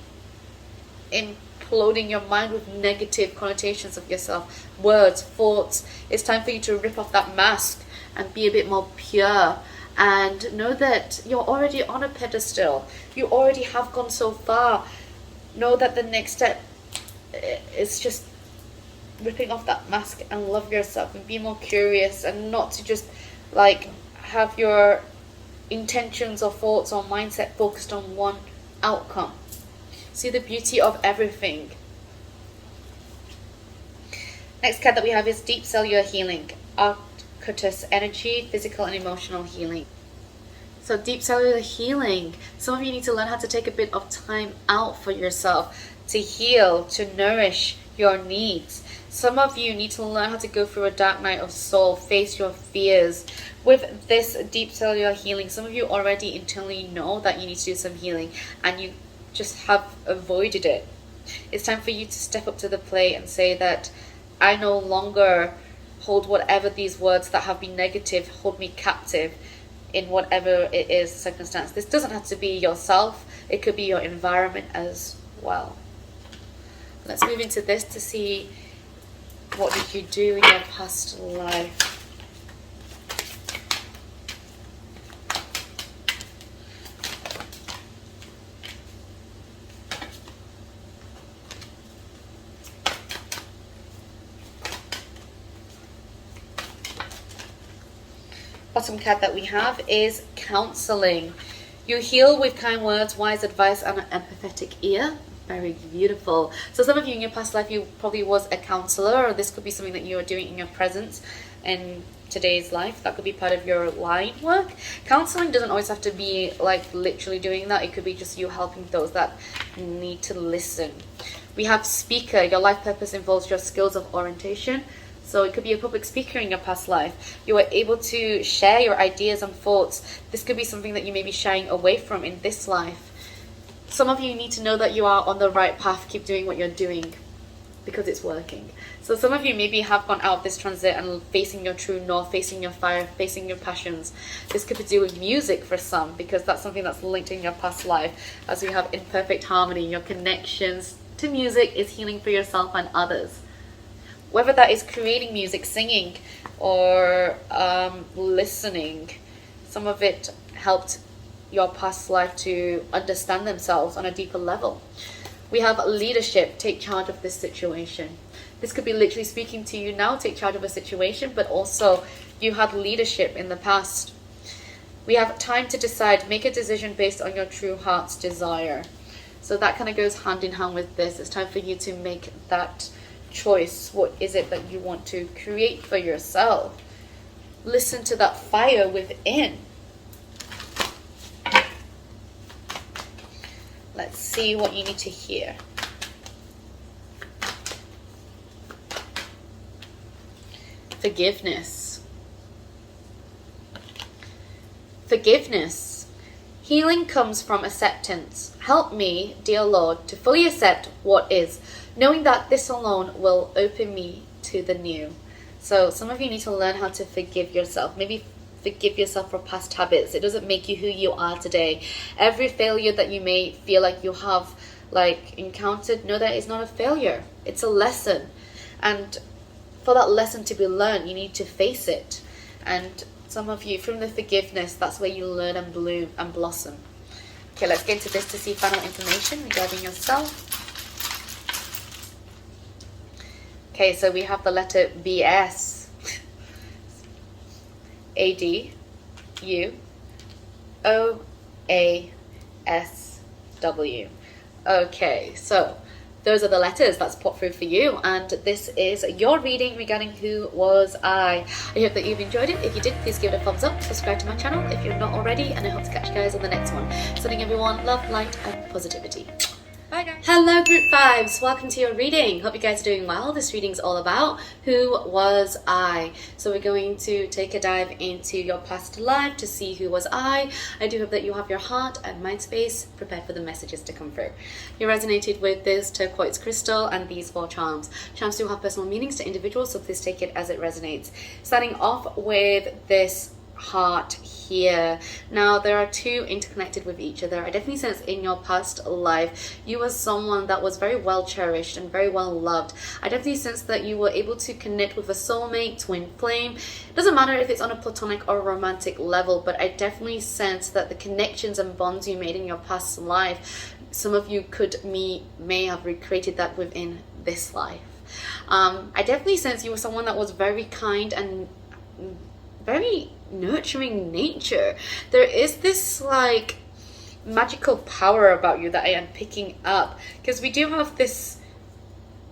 imploding your mind with negative connotations of yourself, words, thoughts. It's time for you to rip off that mask and be a bit more pure, and know that you're already on a pedestal. You already have gone so far. Know that the next step is just ripping off that mask and love yourself and be more curious, and not to just like have your intentions or thoughts or mindset focused on one outcome. See the beauty of everything. Next card that we have is deep cellular healing, Arcturus energy, physical and emotional healing. So deep cellular healing, some of you need to learn how to take a bit of time out for yourself to heal, to nourish your needs. Some of you need to learn how to go through a dark night of soul, face your fears. With this deep cellular healing, some of you already internally know that you need to do some healing, and you just have avoided it. It's time for you to step up to the plate and say that I no longer hold whatever these words that have been negative hold me captive in whatever it is circumstance. This doesn't have to be yourself, it could be your environment as well. Let's move into this to see what did you do in your past life. Bottom card that we have is counseling. You heal with kind words, wise advice, and an empathetic ear. Very beautiful. So some of you in your past life, you probably was a counselor, or this could be something that you are doing in your presence in today's life. That could be part of your line work. Counseling doesn't always have to be like literally doing that. It could be just you helping those that need to listen. We have speaker. Your life purpose involves your skills of orientation. So it could be a public speaker in your past life. You are able to share your ideas and thoughts. This could be something that you may be shying away from in this life. Some of you need to know that you are on the right path. Keep doing what you're doing because it's working. So some of you maybe have gone out of this transit and facing your true north, facing your fire, facing your passions. This could be to do with music for some, because that's something that's linked in your past life. As we have imperfect harmony, your connections to music is healing for yourself and others. Whether that is creating music, singing, or listening, some of it helped your past life to understand themselves on a deeper level. We have leadership. Take charge of this situation. This could be literally speaking to you now, take charge of a situation, but also you had leadership in the past. We have time to decide. Make a decision based on your true heart's desire. So that kind of goes hand in hand with this. It's time for you to make that choice. What is it that you want to create for yourself? Listen to that fire within. Let's see what you need to hear. Forgiveness. Forgiveness. Healing comes from acceptance. Help me, dear Lord, to fully accept what is, knowing that this alone will open me to the new. So some of you need to learn how to forgive yourself. Maybe forgive yourself for past habits. It doesn't make you who you are today. Every failure that you may feel like you have encountered, know that it's not a failure. It's a lesson. And for that lesson to be learned, you need to face it. And some of you, from the forgiveness, that's where you learn and bloom and blossom. Okay, let's get into this to see final information regarding yourself. Okay, so we have the letter BS. ADUOASW. Okay, so those are the letters that's put through for you, and this is your reading regarding who was I. I hope that you've enjoyed it. If you did, please give it a thumbs up, subscribe to my channel if you're not already, and I hope to catch you guys on the next one. Sending everyone love, light, and positivity. Bye guys. Hello group 5s, welcome to your reading. Hope you guys are doing well. This reading's all about who was I. So we're going to take a dive into your past life to see who was I. I do hope that you have your heart and mind space prepared for the messages to come through. You resonated with this turquoise crystal and these 4 charms. Charms do have personal meanings to individuals, so please take it as it resonates. Starting off with this heart here. Now there are 2 interconnected with each other. I definitely sense in your past life you were someone that was very well cherished and very well loved. I definitely sense that you were able to connect with a soulmate, twin flame. Doesn't matter if it's on a platonic or romantic level, but I definitely sense that the connections and bonds you made in your past life, some of you may have recreated that within this life. I definitely sense you were someone that was very kind and very nurturing nature. There is this like magical power about you that I am picking up, because we do have this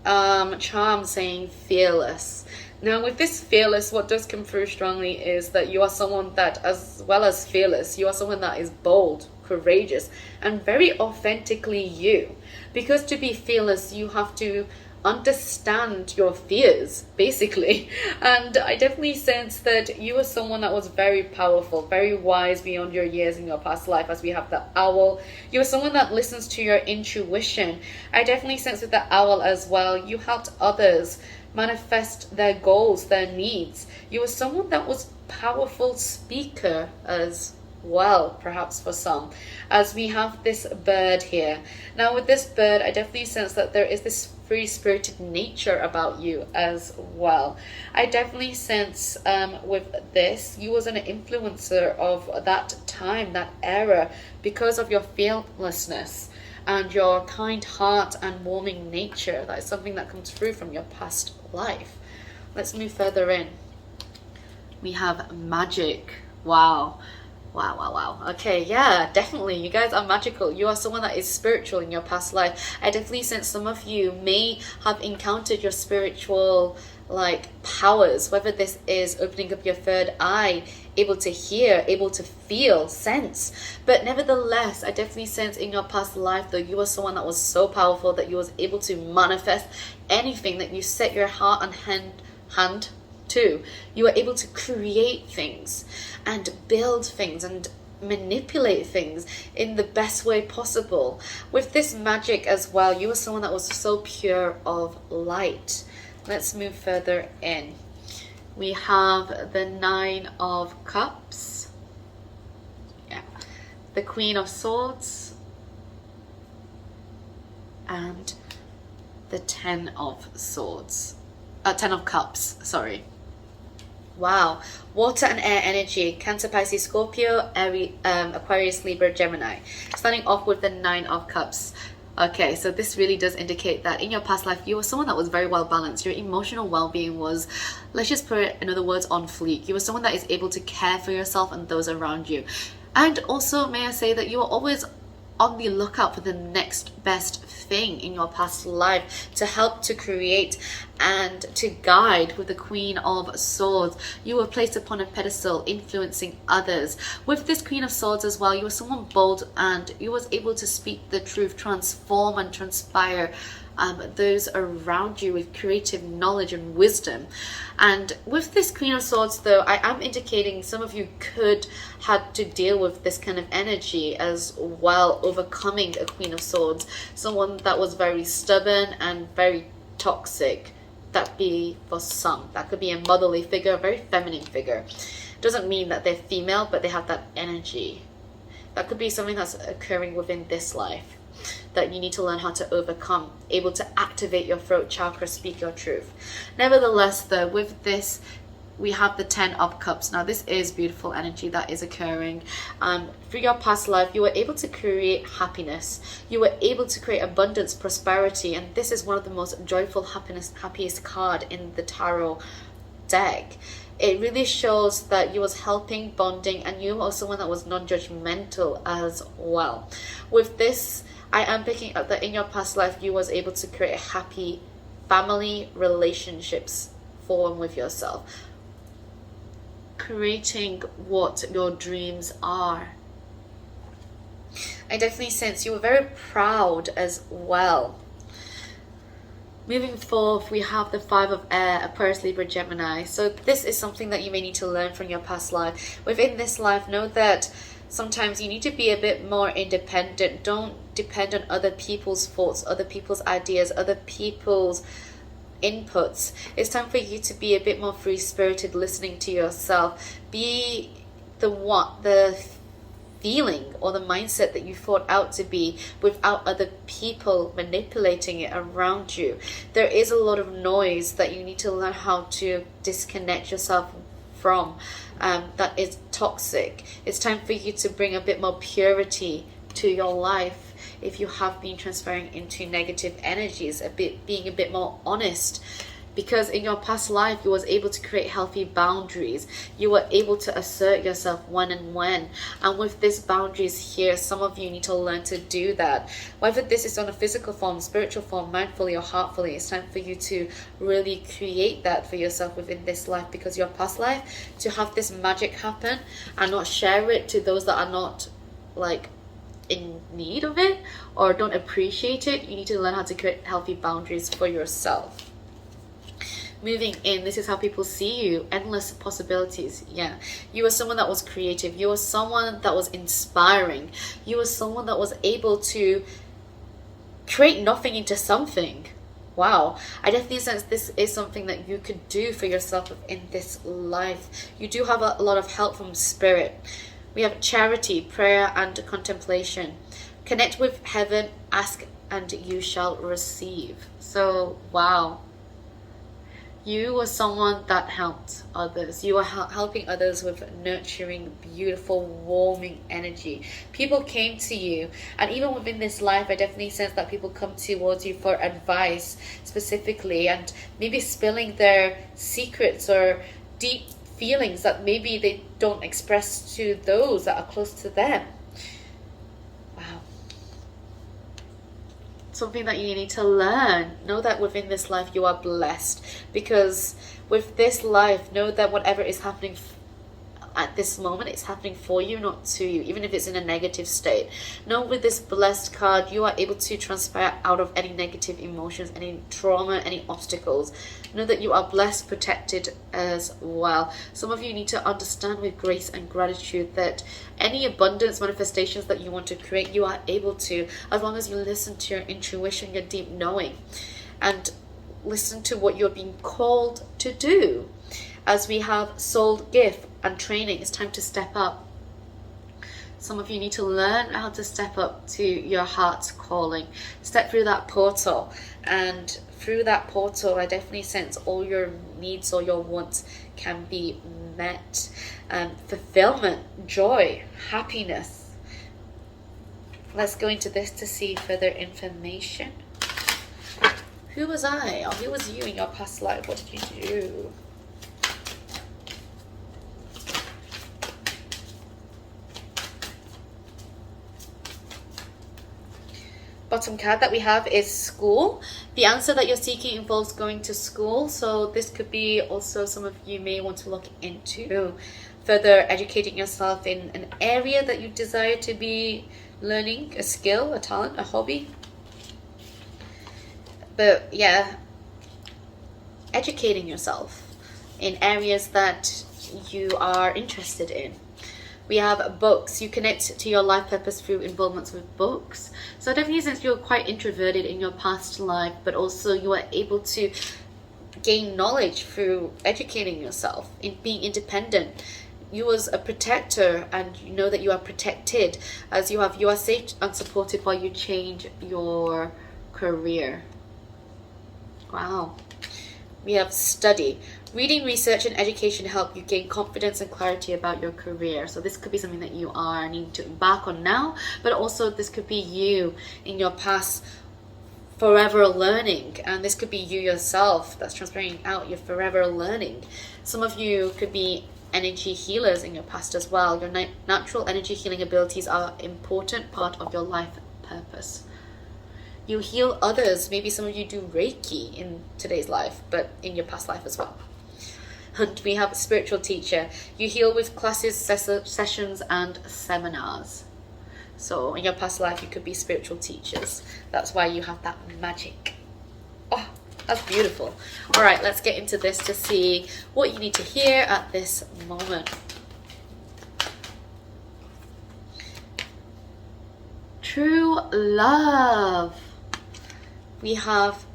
charm saying fearless. Now with this fearless, what does come through strongly is that you are someone that, as well as fearless, you are someone that is bold, courageous, and very authentically you. Because to be fearless, you have to understand your fears, basically. And I definitely sense that you were someone that was very powerful, very wise beyond your years in your past life, as we have the owl. You were someone that listens to your intuition. I definitely sense with the owl as well, you helped others manifest their goals, their needs. You were someone that was powerful speaker as well, perhaps for some, as we have this bird here. Now with this bird, I definitely sense that there is this free-spirited nature about you as well. I definitely sense with this, you was an influencer of that time, that era, because of your fearlessness and your kind heart and warming nature. That is something that comes through from your past life. Let's move further in. We have magic. Wow. Wow. Okay, yeah, definitely. You guys are magical. You are someone that is spiritual in your past life. I definitely sense some of you may have encountered your spiritual powers, whether this is opening up your 3rd eye, able to hear, able to feel, sense. But nevertheless, I definitely sense in your past life, though, you are someone that was so powerful that you was able to manifest anything that you set your heart and hand to. You were able to create things and build things and manipulate things in the best way possible. With this magic as well, you were someone that was so pure of light. Let's move further in. We have the 9 of Cups, the Queen of Swords, and the 10 of Cups, sorry. Wow, water and air energy, Cancer, Pisces, Scorpio, Aquarius, Libra, Gemini. Starting off with the 9 of Cups. Okay, so this really does indicate that in your past life, you were someone that was very well balanced. Your emotional well-being was, let's just put it in other words, on fleek. You were someone that is able to care for yourself and those around you. And also, may I say that you were always on the lookout for the next best thing in your past life to help to create and to guide. With the Queen of Swords, you were placed upon a pedestal influencing others. With this Queen of Swords as well, you were someone bold and you was able to speak the truth, transform and transpire those around you with creative knowledge and wisdom. And with this Queen of Swords, though, I am indicating some of you could had to deal with this kind of energy as well, overcoming a Queen of Swords, someone that was very stubborn and very toxic. That be for some, that could be a motherly figure, a very feminine figure. Doesn't mean that they're female, but they have that energy. That could be something that's occurring within this life that you need to learn how to overcome, able to activate your throat chakra, speak your truth. Nevertheless, though, with this, we have the 10 of Cups. Now, this is beautiful energy that is occurring. Through your past life, you were able to create happiness. You were able to create abundance, prosperity, and this is one of the most joyful, happiest card in the tarot deck. it really shows that you was helping, bonding, and you were someone that was non-judgmental as well. With this, I am picking up that in your past life you was able to create happy family relationships form with yourself, creating what your dreams are. I definitely sense you were very proud as well. Moving forth, we have the 5 of air, Aquarius, Libra, Gemini. So this is something that you may need to learn from your past life. Within this life, know that sometimes you need to be a bit more independent. Don't depend on other people's thoughts, other people's ideas, other people's inputs. It's time for you to be a bit more free-spirited, listening to yourself. Be the feeling or the mindset that you thought out to be without other people manipulating it around you. There is a lot of noise that you need to learn how to disconnect yourself from, that is toxic. It's time for you to bring a bit more purity to your life. If you have been transferring into negative energies, being a bit more honest, because in your past life you was able to create healthy boundaries. You were able to assert yourself when, and with these boundaries here, some of you need to learn to do that. Whether this is on a physical form, spiritual form, mindfully or heartfully, it's time for you to really create that for yourself within this life, because your past life, to have this magic happen and not share it to those that are not like in need of it or don't appreciate it, you need to learn how to create healthy boundaries for yourself. Moving in, this is how people see you. Endless possibilities. Yeah, you were someone that was creative. You were someone that was inspiring. You were someone that was able to create nothing into something. Wow, I definitely sense this is something that you could do for yourself in this life. You do have a lot of help from spirit. We have charity, prayer, and contemplation. Connect with heaven, ask, and you shall receive. So, wow. You were someone that helped others. You were helping others with nurturing, beautiful, warming energy. People came to you. And even within this life, I definitely sense that people come towards you for advice specifically. And maybe spilling their secrets or deep feelings that maybe they don't express to those that are close to them. Wow. Something that you need to learn. Know that within this life you are blessed, because with this life, know that whatever is happening at this moment, it's happening for you, not to you, even if it's in a negative state. Know with this blessed card, you are able to transfer out of any negative emotions, any trauma, any obstacles. Know that you are blessed, protected as well. Some of you need to understand with grace and gratitude that any abundance manifestations that you want to create, you are able to, as long as you listen to your intuition, your deep knowing, and listen to what you're being called to do. As we have soul gift and training, it's time to step up. Some of you need to learn how to step up to your heart's calling. Step through that portal, and through that portal, I definitely sense all your needs or your wants can be met. Fulfillment, joy, happiness. Let's go into this to see further information. Who was I, or who was you in your past life? What did you do? Bottom card that we have is school. The answer that you're seeking involves going to school, so this could be also some of you may want to look into further educating yourself in an area that you desire to be learning, a skill, a talent, a hobby. But yeah, educating yourself in areas that you are interested in. We have books. You connect to your life purpose through involvements with books. So definitely, since you're quite introverted in your past life, but also you are able to gain knowledge through educating yourself, in being independent. You was a protector, and you know that you are protected, as you are safe and supported while you change your career. Wow. We have study. Reading, research, and education help you gain confidence and clarity about your career. So this could be something that you are needing to embark on now, but also this could be you in your past forever learning, and this could be you yourself that's transferring out. You're forever learning. Some of you could be energy healers in your past as well. Your natural energy healing abilities are an important part of your life purpose. You heal others. Maybe some of you do Reiki in today's life, but in your past life as well. And we have a spiritual teacher. You heal with classes, sessions, and seminars. So in your past life, you could be spiritual teachers. That's why you have that magic. Oh, that's beautiful. All right, let's get into this to see what you need to hear at this moment. True love. We have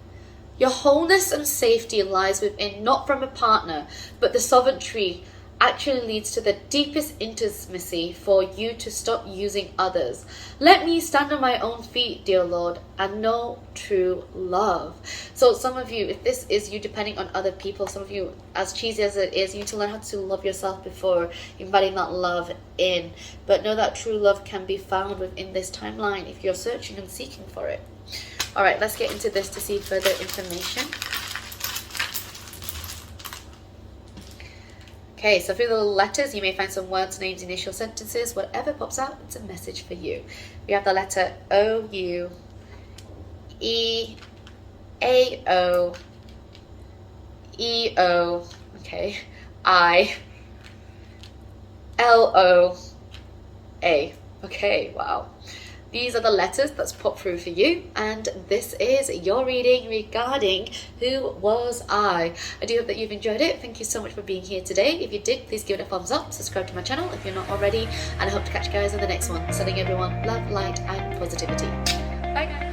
your wholeness and safety lies within, not from a partner, but the sovereignty actually leads to the deepest intimacy for you to stop using others. Let me stand on my own feet, dear Lord, and know true love. So some of you, if this is you depending on other people, some of you, as cheesy as it is, you need to learn how to love yourself before inviting that love in. But know that true love can be found within this timeline if you're searching and seeking for it. All right, let's get into this to see further information. Okay, so through the letters, you may find some words, names, initial sentences. Whatever pops out, it's a message for you. We have the letter O, U, E, A, O, E, O, okay, I, L, O, A. Okay, wow. These are the letters that's popped through for you, and this is your reading regarding Who Was I? I do hope that you've enjoyed it. Thank you so much for being here today. If you did, please give it a thumbs up, subscribe to my channel if you're not already, and I hope to catch you guys in the next one. Sending everyone love, light, and positivity. Bye guys.